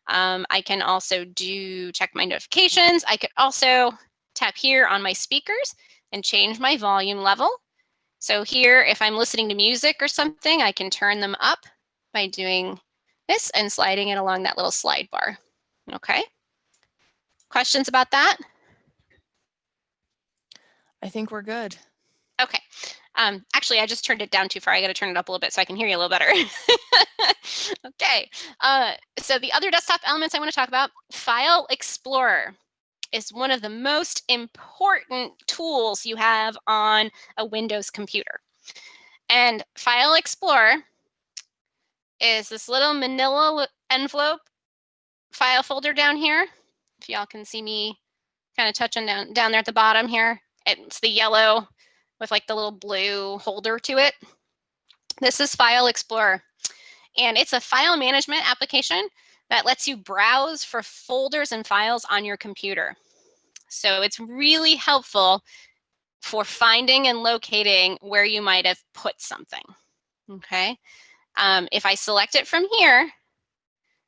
I can also check my notifications. I could also tap here on my speakers and change my volume level. So here, if I'm listening to music or something, I can turn them up by doing this and sliding it along that little slide bar. Okay. Questions about that? I think we're good. Okay. Actually, I just turned it down too far. I got to turn it up a little bit so I can hear you a little better. Okay. So the other desktop elements I want to talk about, File Explorer is one of the most important tools you have on a Windows computer. And File Explorer is this little manila envelope file folder down here. If y'all can see me kind of touching down there at the bottom here. It's the yellow with like the little blue holder to it. This is File Explorer, and it's a file management application that lets you browse for folders and files on your computer. So it's really helpful for finding and locating where you might have put something. Okay. If I select it from here,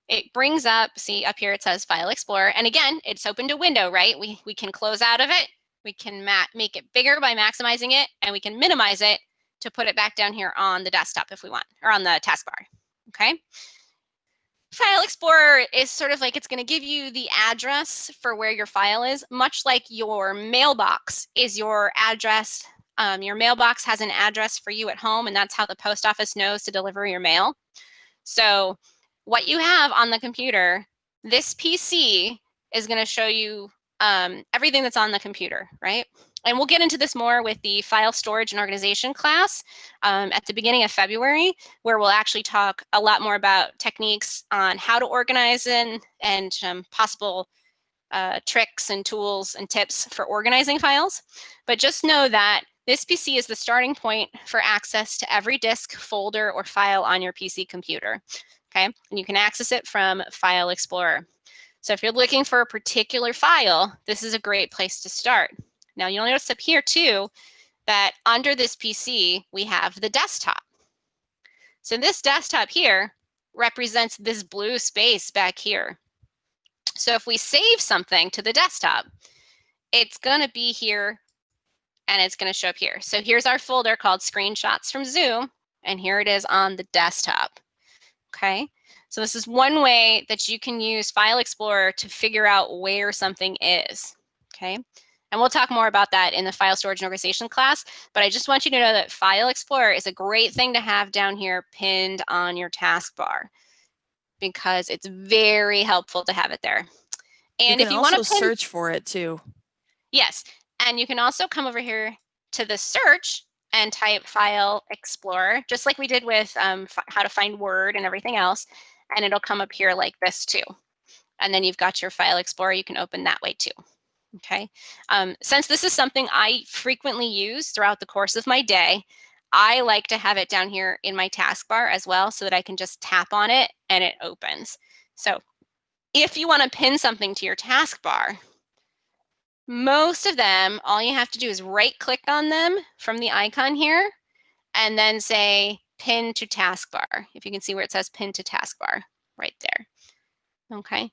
it brings up, see up here it says File Explorer, and again, it's open to window, right? We can close out of it, we can make it bigger by maximizing it, and we can minimize it to put it back down here on the desktop if we want, or on the taskbar, okay? File Explorer is sort of like, it's going to give you the address for where your file is, much like your mailbox is your address. Your mailbox has an address for you at home, and that's how the post office knows to deliver your mail. So what you have on the computer, this PC is going to show you everything that's on the computer, right? And we'll get into this more with the file storage and organization class at the beginning of February, where we'll actually talk a lot more about techniques on how to organize and possible tricks and tools and tips for organizing files. But just know that this PC is the starting point for access to every disk, folder, or file on your PC computer. Okay, and you can access it from File Explorer. So if you're looking for a particular file, this is a great place to start. Now you'll notice up here too that under this PC we have the desktop. So this desktop here represents this blue space back here. So if we save something to the desktop, it's going to be here and it's going to show up here. So here's our folder called Screenshots from Zoom, and here it is on the desktop. Okay, so this is one way that you can use File Explorer to figure out where something is. Okay, and we'll talk more about that in the file storage and organization class, but I just want you to know that File Explorer is a great thing to have down here pinned on your taskbar, because it's very helpful to have it there. And if you want to search for it too. Yes, and you can also come over here to the search and type File Explorer, just like we did with how to find Word and everything else, and it'll come up here like this too. And then you've got your File Explorer, you can open that way too. Okay, since this is something I frequently use throughout the course of my day, I like to have it down here in my taskbar as well, so that I can just tap on it and it opens. So if you want to pin something to your taskbar, most of them, all you have to do is right click on them from the icon here and then say pin to taskbar. If you can see where it says pin to taskbar right there. Okay,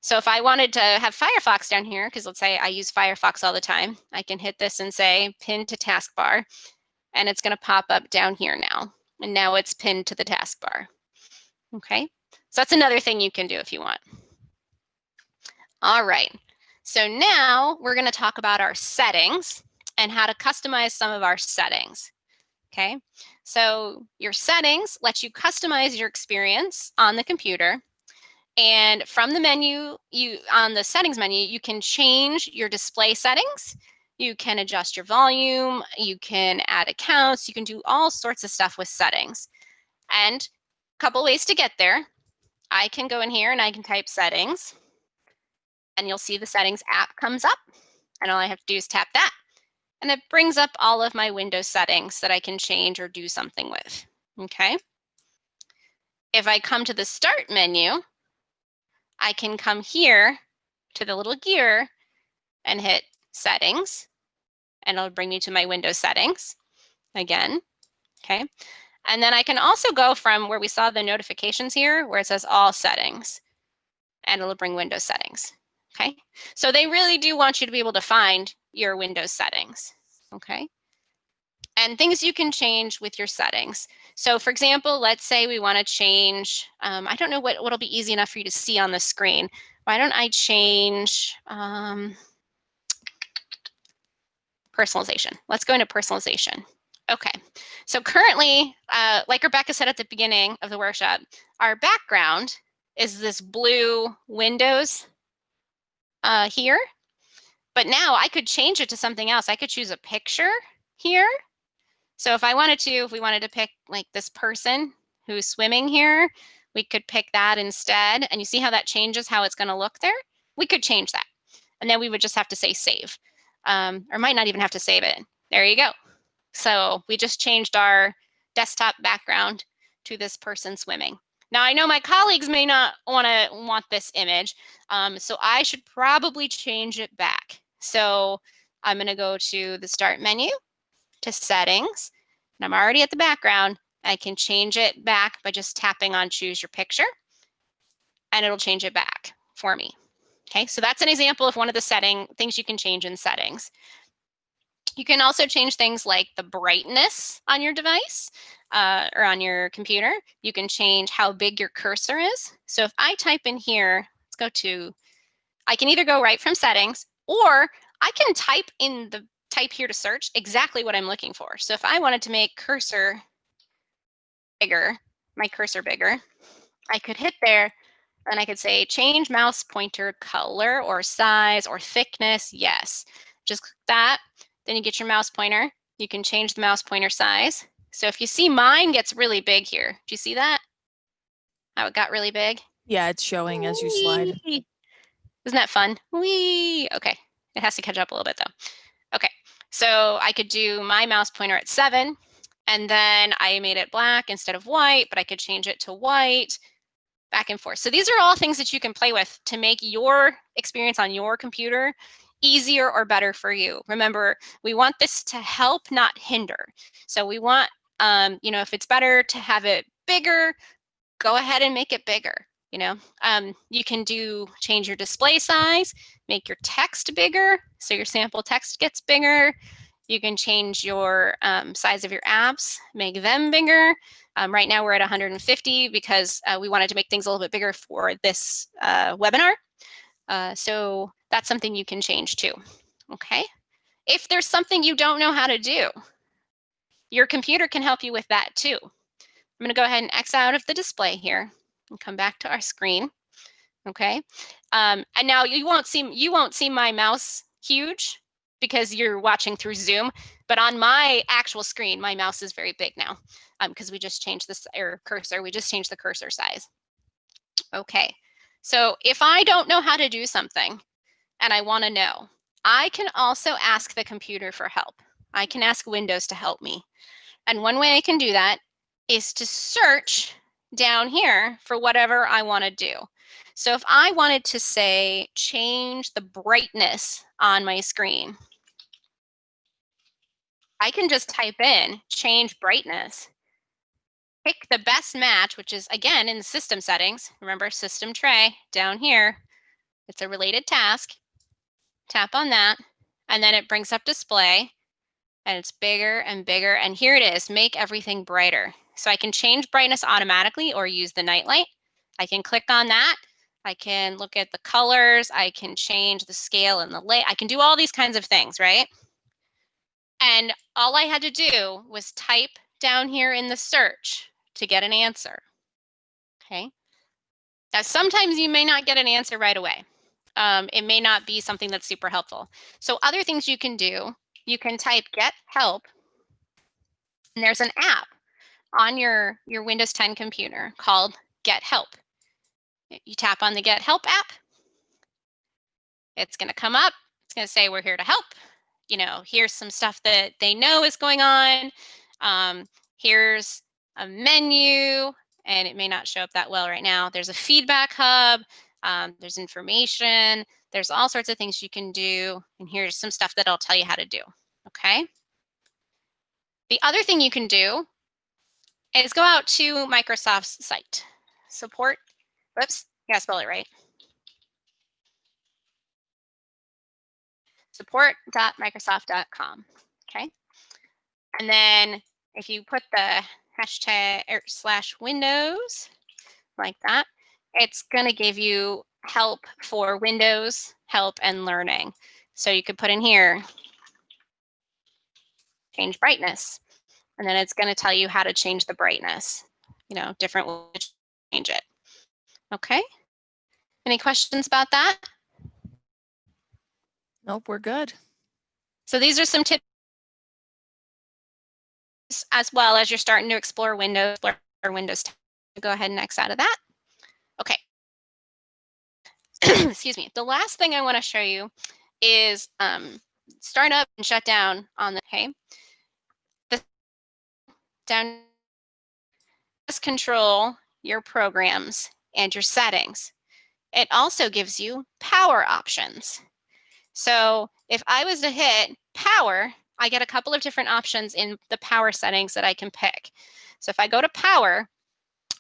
so if I wanted to have Firefox down here, because let's say I use Firefox all the time, I can hit this and say pin to taskbar, and it's going to pop up down here now. and now it's pinned to the taskbar. Okay, so that's another thing you can do if you want. All right, so now we're going to talk about our settings and how to customize some of our settings. Okay, so your settings let you customize your experience on the computer. And from the menu, on the settings menu, you can change your display settings. You can adjust your volume, you can add accounts, you can do all sorts of stuff with settings. And a couple ways to get there. I can go in here and I can type settings, and you'll see the settings app comes up, and all I have to do is tap that, and it brings up all of my Windows settings that I can change or do something with. Okay. If I come to the start menu, I can come here to the little gear and hit settings, and it'll bring me to my Windows settings again. Okay. And then I can also go from where we saw the notifications here, where it says all settings, and it'll bring Windows settings. Okay. So they really do want you to be able to find your Windows settings. Okay. And things you can change with your settings. So for example, let's say we want to change, I don't know what'll be easy enough for you to see on the screen. Why don't I change personalization? Let's go into personalization. Okay, so currently, like Rebecca said at the beginning of the workshop, our background is this blue Windows here. But now I could change it to something else. I could choose a picture here. So if I wanted to, if we wanted to pick like this person who's swimming here, we could pick that instead. And you see how that changes how it's going to look there? We could change that. And then we would just have to say save, or might not even have to save it. There you go. So we just changed our desktop background to this person swimming. Now I know my colleagues may not want this image, so I should probably change it back. So I'm going to go to the start menu, to settings, and I'm already at the background. I can change it back by just tapping on choose your picture, and it'll change it back for me. Okay, so that's an example of one of the things you can change in settings. You can also change things like the brightness on your device or on your computer. You can change how big your cursor is. So if I type in here, let's go to, I can either go right from settings, or I can type here to search exactly what I'm looking for. So if I wanted to make cursor bigger, my cursor bigger, I could hit there and I could say change mouse pointer color or size or thickness. Yes, just click that. Then you get your mouse pointer. You can change the mouse pointer size. So if you see mine gets really big here. Do you see that? How it got really big? Yeah, it's showing as you slide. Whee! Isn't that fun? Whee! Okay, it has to catch up a little bit though. Okay, so I could do my mouse pointer at 7, and then I made it black instead of white, but I could change it to white, back and forth. So these are all things that you can play with to make your experience on your computer easier or better for you. Remember, we want this to help, not hinder. So we want, if it's better to have it bigger, go ahead and make it bigger. You can change your display size, make your text bigger, so your sample text gets bigger. You can change your size of your apps, make them bigger. Right now we're at 150 because we wanted to make things a little bit bigger for this webinar. So that's something you can change too, okay? If there's something you don't know how to do, your computer can help you with that too. I'm gonna go ahead and X out of the display here and come back to our screen, okay? And now you won't see my mouse huge because you're watching through Zoom, but on my actual screen, my mouse is very big now because we just changed this cursor. We just changed the cursor size. Okay, so if I don't know how to do something and I want to know, I can also ask the computer for help. I can ask Windows to help me. And one way I can do that is to search down here for whatever I want to do. So if I wanted to say, change the brightness on my screen, I can just type in change brightness, pick the best match, which is again in the system settings. Remember system tray down here, it's a related task. Tap on that, and then it brings up display, and it's bigger and bigger. And here it is, make everything brighter. So I can change brightness automatically or use the nightlight. I can click on that. I can look at the colors. I can change the scale and the light. I can do all these kinds of things, right? And all I had to do was type down here in the search to get an answer. Okay. Now, sometimes you may not get an answer right away. It may not be something that's super helpful. So other things you can do, you can type get help, and there's an app on your Windows 10 computer called Get Help. You tap on the Get Help app, it's going to come up, it's going to say we're here to help. You know, here's some stuff that they know is going on. Here's a menu, and it may not show up that well right now. There's a feedback hub, there's information, there's all sorts of things you can do, and here's some stuff that I'll tell you how to do, okay? The other thing you can do is go out to Microsoft's site, support, whoops, gotta spell it right. support.microsoft.com, okay? And then if you put the hashtag /Windows like that, it's gonna give you help for Windows, help and learning. So you could put in here, change brightness, and then it's gonna tell you how to change the brightness, you know, different ways to change it, okay? Any questions about that? Nope, we're good. So these are some tips as well as you're starting to explore Windows or Windows 10. Go ahead and X out of that. Okay. Excuse me. The last thing I want to show you is start up and shut down on the, okay. Down, just control your programs and your settings. It also gives you power options. So if I was to hit power, I get a couple of different options in the power settings that I can pick. So if I go to power,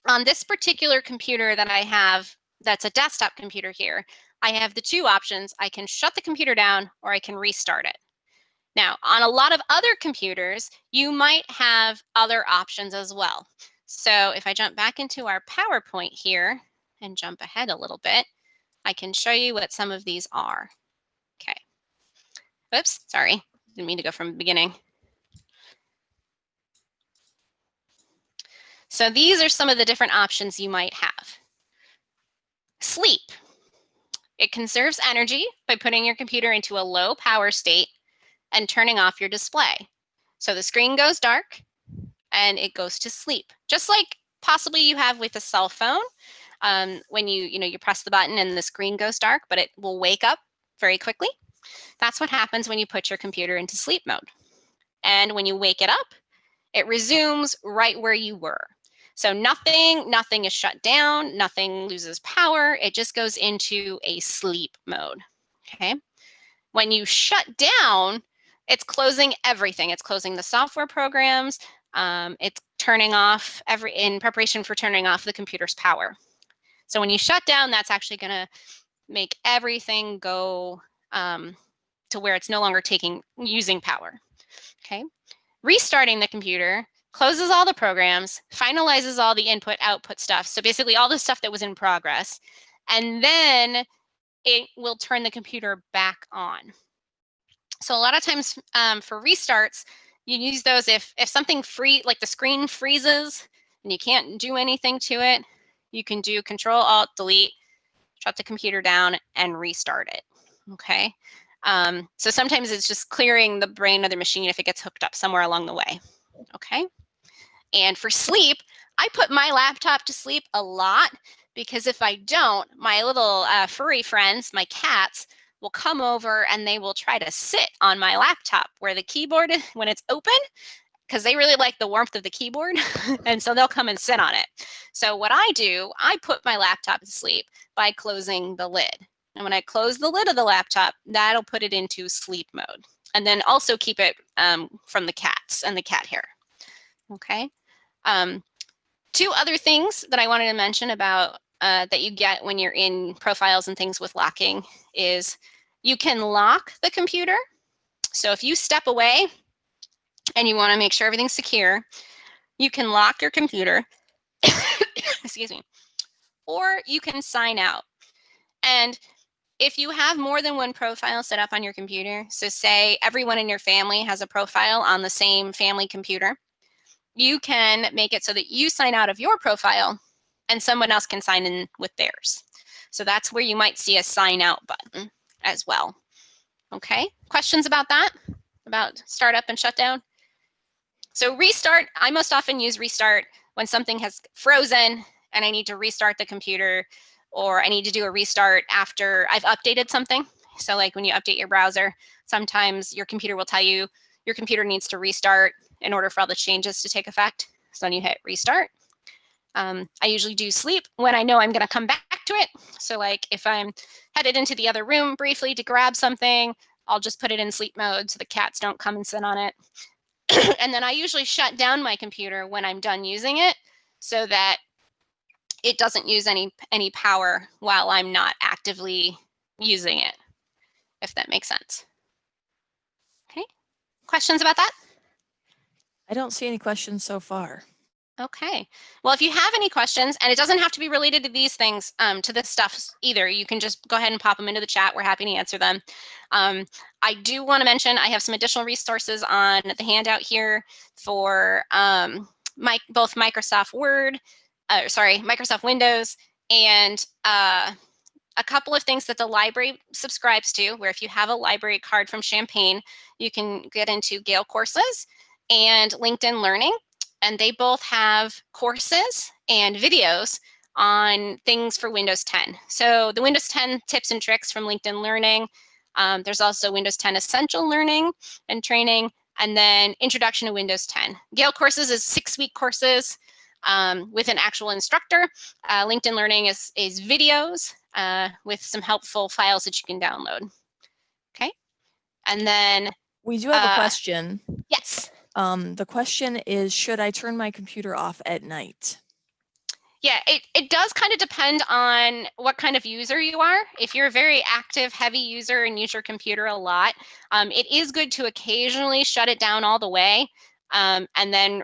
on this particular computer that I have, that's a desktop computer here, I have the two options. I can shut the computer down or I can restart it. Now, on a lot of other computers, you might have other options as well. So if I jump back into our PowerPoint here and jump ahead a little bit, I can show you what some of these are. Okay. Oops, sorry, didn't mean to go from the beginning. So these are some of the different options you might have. Sleep. It conserves energy by putting your computer into a low power state and turning off your display. So the screen goes dark and it goes to sleep, just like possibly you have with a cell phone. When you press the button and the screen goes dark, but it will wake up very quickly. That's what happens when you put your computer into sleep mode. And when you wake it up, it resumes right where you were. So nothing is shut down, nothing loses power. It just goes into a sleep mode, okay? When you shut down, it's closing everything. It's closing the software programs. It's turning off in preparation for turning off the computer's power. So when you shut down, that's actually gonna make everything go to where it's no longer using power, okay? Restarting the computer closes all the programs, finalizes all the input output stuff. So basically all the stuff that was in progress, and then it will turn the computer back on. So a lot of times for restarts, you use those if something like the screen freezes and you can't do anything to it, you can do Control-Alt-Delete, shut the computer down and restart it, okay? So sometimes it's just clearing the brain of the machine if it gets hooked up somewhere along the way, okay? And for sleep, I put my laptop to sleep a lot because if I don't, my little furry friends, my cats, will come over and they will try to sit on my laptop where the keyboard, when it's open, because they really like the warmth of the keyboard, and so they'll come and sit on it. So what I do, I put my laptop to sleep by closing the lid. And when I close the lid of the laptop, that'll put it into sleep mode. And then also keep it from the cats and the cat hair, okay? Two other things that I wanted to mention about that you get when you're in profiles and things with locking is you can lock the computer. So if you step away and you want to make sure everything's secure, you can lock your computer, excuse me, or you can sign out. And if you have more than one profile set up on your computer, so say everyone in your family has a profile on the same family computer, you can make it so that you sign out of your profile and someone else can sign in with theirs. So that's where you might see a sign out button as well. Okay, questions about that? About startup and shutdown? So restart, I most often use restart when something has frozen and I need to restart the computer, or I need to do a restart after I've updated something. So like when you update your browser, sometimes your computer will tell you your computer needs to restart in order for all the changes to take effect. So then you hit restart. I usually do sleep when I know I'm going to come back to it. So like if I'm headed into the other room briefly to grab something, I'll just put it in sleep mode so the cats don't come and sit on it. And then I usually shut down my computer when I'm done using it so that it doesn't use any power while I'm not actively using it, if that makes sense. Okay, questions about that? I don't see any questions so far. Okay, well, if you have any questions, and it doesn't have to be related to these things, to this stuff either, you can just go ahead and pop them into the chat. We're happy to answer them. I do want to mention I have some additional resources on the handout here for both Microsoft Word, Microsoft Windows, and a couple of things that the library subscribes to, where if you have a library card from Champaign, you can get into Gale courses and LinkedIn Learning. And they both have courses and videos on things for Windows 10. So the Windows 10 tips and tricks from LinkedIn Learning. There's also Windows 10 Essential Learning and Training, and then Introduction to Windows 10. Gale courses is 6-week courses with an actual instructor. LinkedIn Learning is videos with some helpful files that you can download. Okay, and then we do have a question. Yes. The question is, should I turn my computer off at night? Yeah, it does kind of depend on what kind of user you are. If you're a very active, heavy user and use your computer a lot, it is good to occasionally shut it down all the way, and then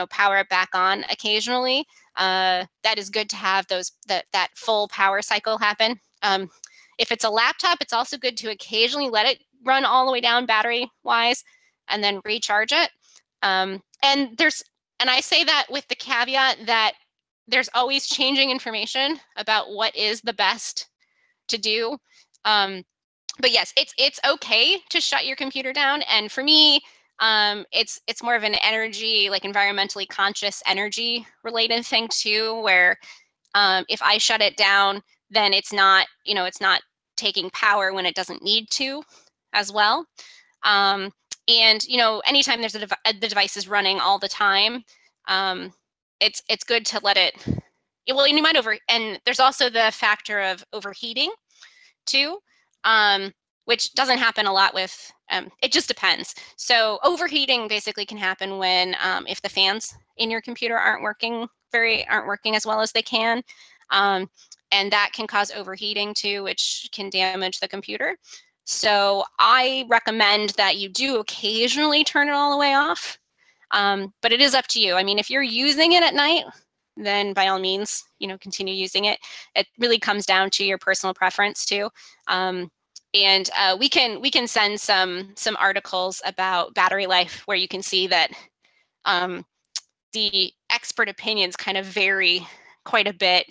power it back on occasionally. That is good to have that full power cycle happen. If it's a laptop, it's also good to occasionally let it run all the way down battery-wise and then recharge it. And I say that with the caveat that there's always changing information about what is the best to do. But yes, it's okay to shut your computer down. And for me, it's more of an energy, like environmentally conscious energy related thing too, where if I shut it down, then it's not taking power when it doesn't need to as well. And anytime there's the device is running all the time, it's good to let it. Well, you might and there's also the factor of overheating too, which doesn't happen a lot with. It just depends. So overheating basically can happen when if the fans in your computer aren't working as well as they can, and that can cause overheating too, which can damage the computer. So I recommend that you do occasionally turn it all the way off, but it is up to you. I mean, if you're using it at night, then by all means, continue using it. It really comes down to your personal preference too. And we can send some articles about battery life where you can see that the expert opinions kind of vary quite a bit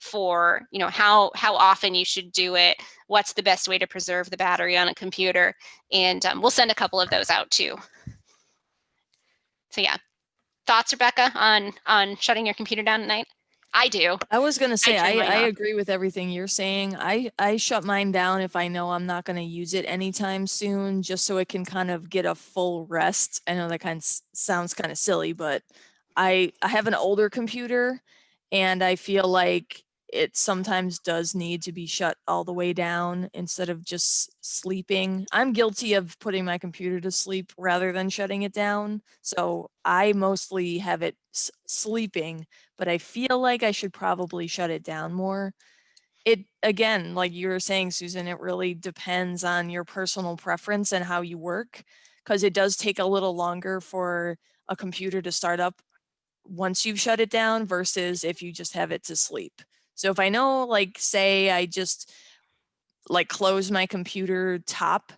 for how often you should do it, what's the best way to preserve the battery on a computer, and we'll send a couple of those out too. So yeah, thoughts, Rebecca, on shutting your computer down at night? I do. I was gonna say I agree with everything you're saying. I shut mine down if I know I'm not gonna use it anytime soon, just so it can kind of get a full rest. I know that kind of sounds kind of silly, but I have an older computer, and I feel like it sometimes does need to be shut all the way down instead of just sleeping. I'm guilty of putting my computer to sleep rather than shutting it down. So I mostly have it sleeping, but I feel like I should probably shut it down more. It, again, like you were saying, Susan, it really depends on your personal preference and how you work. because it does take a little longer for a computer to start up once you've shut it down versus if you just have it to sleep. So if I know, like, say I just like close my computer top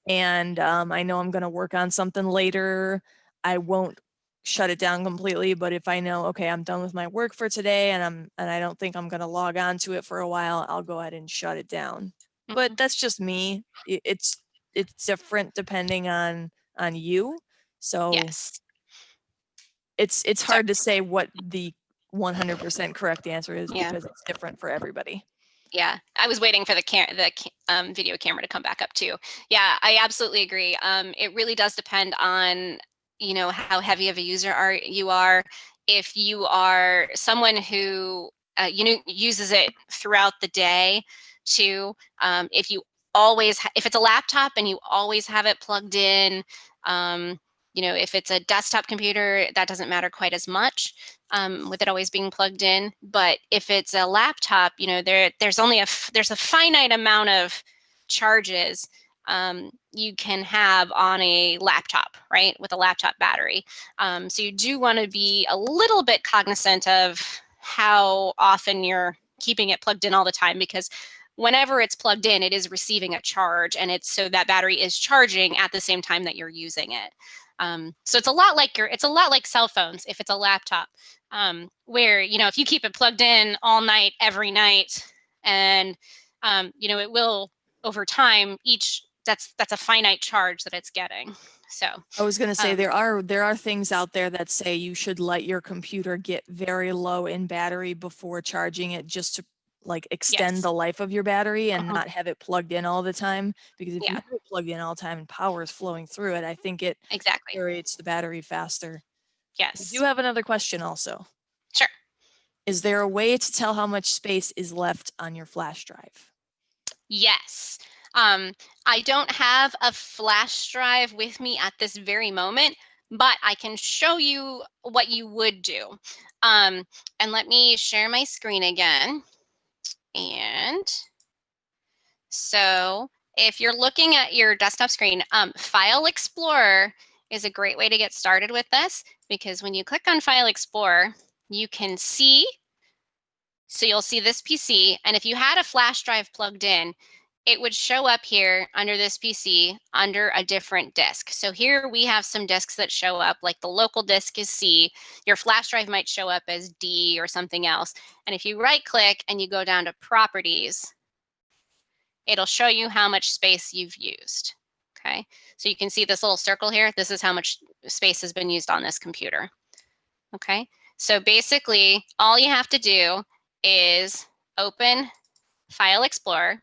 and I know I'm going to work on something later, I won't shut it down completely. But if I know, okay, I'm done with my work for today and I don't think I'm going to log on to it for a while, I'll go ahead and shut it down. But Mhm. that's just me. It's different depending on you. So Yes. it's So, hard to say what the 100% correct answer is yeah. because it's different for everybody. Yeah, I was waiting for the video camera to come back up too. Yeah, I absolutely agree. It really does depend on, you know, how heavy of a user you are. If you are someone who you know, uses it throughout the day too, if you always if it's a laptop and you always have it plugged in, you know, if it's a desktop computer, that doesn't matter quite as much with it always being plugged in. But if it's a laptop, you know, there's only there's a finite amount of charges you can have on a laptop, right, with a laptop battery. So you do want to be a little bit cognizant of how often you're keeping it plugged in all the time, because whenever it's plugged in, it is receiving a charge, and it's so that battery is charging at the same time that you're using it. So it's a lot like cell phones if it's a laptop, where, you know, if you keep it plugged in all night, every night, and you know, it will over time that's a finite charge that it's getting. So I was going to say um, there are things out there that say you should let your computer get very low in battery before charging it, just to like extend yes, the life of your battery and uh-huh. not have it plugged in all the time. Because if you Yeah, have it plugged in all the time and power is flowing through it, I think it exactly. deteriorates the battery faster. I do Yes, have another question also. sure. Is there a way to tell how much space is left on your flash drive? Yes. Um, I don't have a flash drive with me at this very moment, but I can show you what you would do. And let me share my screen again. And so if you're looking at your desktop screen, File Explorer is a great way to get started with this, because when you click on File Explorer, you can see, so you'll see this PC, and if you had a flash drive plugged in, it would show up here under this PC under a different disk. So here we have some disks that show up, like the local disk is C, your flash drive might show up as D or something else. And if you right click and you go down to Properties, it'll show you how much space you've used. Okay, so you can see this little circle here. This is how much space has been used on this computer. Okay, so basically all you have to do is open File Explorer,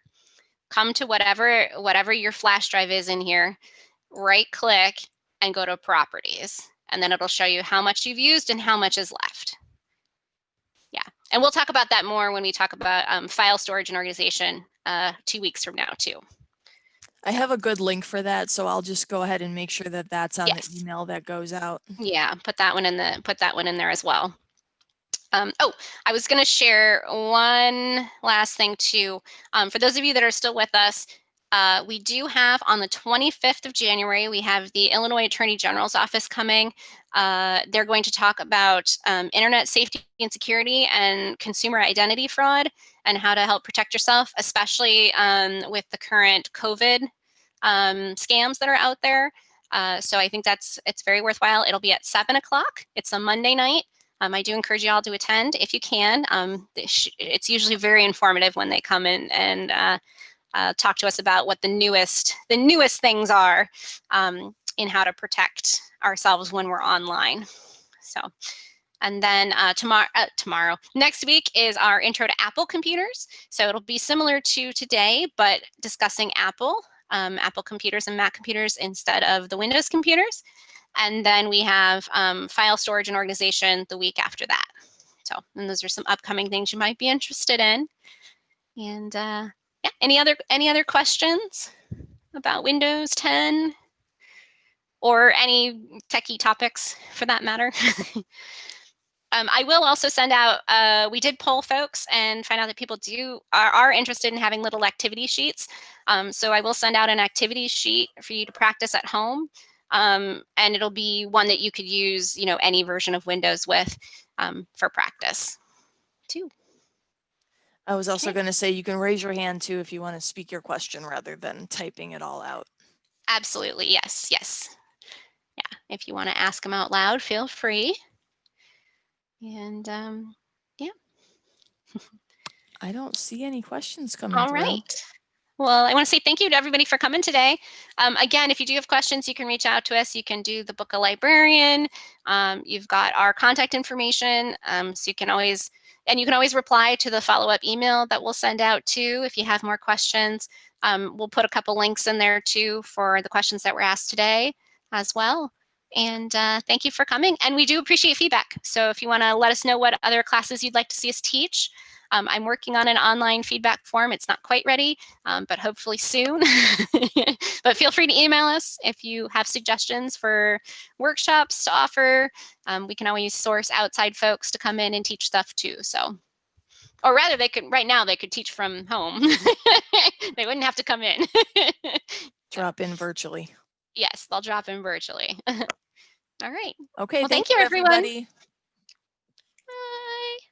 come to whatever your flash drive is in here, right click and go to Properties. And then it'll show you how much you've used and how much is left. Yeah, and we'll talk about that more when we talk about file storage and organization 2 weeks from now too. I So have a good link for that, so I'll just go ahead and make sure that that's on the yes, email that goes out. yeah, put that one in there as well. Oh, I was going to share one last thing too. For those of you that are still with us, we do have on the 25th of January, we have the Illinois Attorney General's office coming. They're going to talk about internet safety and security and consumer identity fraud and how to help protect yourself, especially with the current COVID scams that are out there. So I think it's very worthwhile. It'll be at 7 o'clock. It's a Monday night. I do encourage you all to attend if you can. It's usually very informative when they come in and talk to us about what the newest things are in how to protect ourselves when we're online. So, and then next week is our intro to Apple computers. So it'll be similar to today, but discussing Apple computers and Mac computers instead of the Windows computers. And then we have file storage and organization the week after that. So, and those are some upcoming things you might be interested in. And yeah, any other questions about Windows 10 or any techie topics for that matter? I will also send out, we did poll folks and find out that people are interested in having little activity sheets. So I will send out an activity sheet for you to practice at home. and it'll be one that you could use, any version of Windows with for practice too. I was also Okay. going to say you can raise your hand too if you want to speak your question rather than typing it all out. Absolutely, yes, yes. Yeah, if you want to ask them out loud, feel free. And yeah. I don't see any questions coming All through. right. Well, I want to say thank you to everybody for coming today. Again, if you do have questions, you can reach out to us. You can do the book a librarian. You've got our contact information, so you can always reply to the follow-up email that we'll send out too if you have more questions. We'll put a couple links in there too for the questions that were asked today as well. And thank you for coming. And we do appreciate feedback. So if you want to let us know what other classes you'd like to see us teach, I'm working on an online feedback form. It's not quite ready, but hopefully soon. But feel free to email us if you have suggestions for workshops to offer. We can always source outside folks to come in and teach stuff too. So, or rather, right now they could teach from home. They wouldn't have to come in. Drop in virtually. Yes, they'll drop in virtually. All right. Okay, Well, thank thank you, everyone. everybody.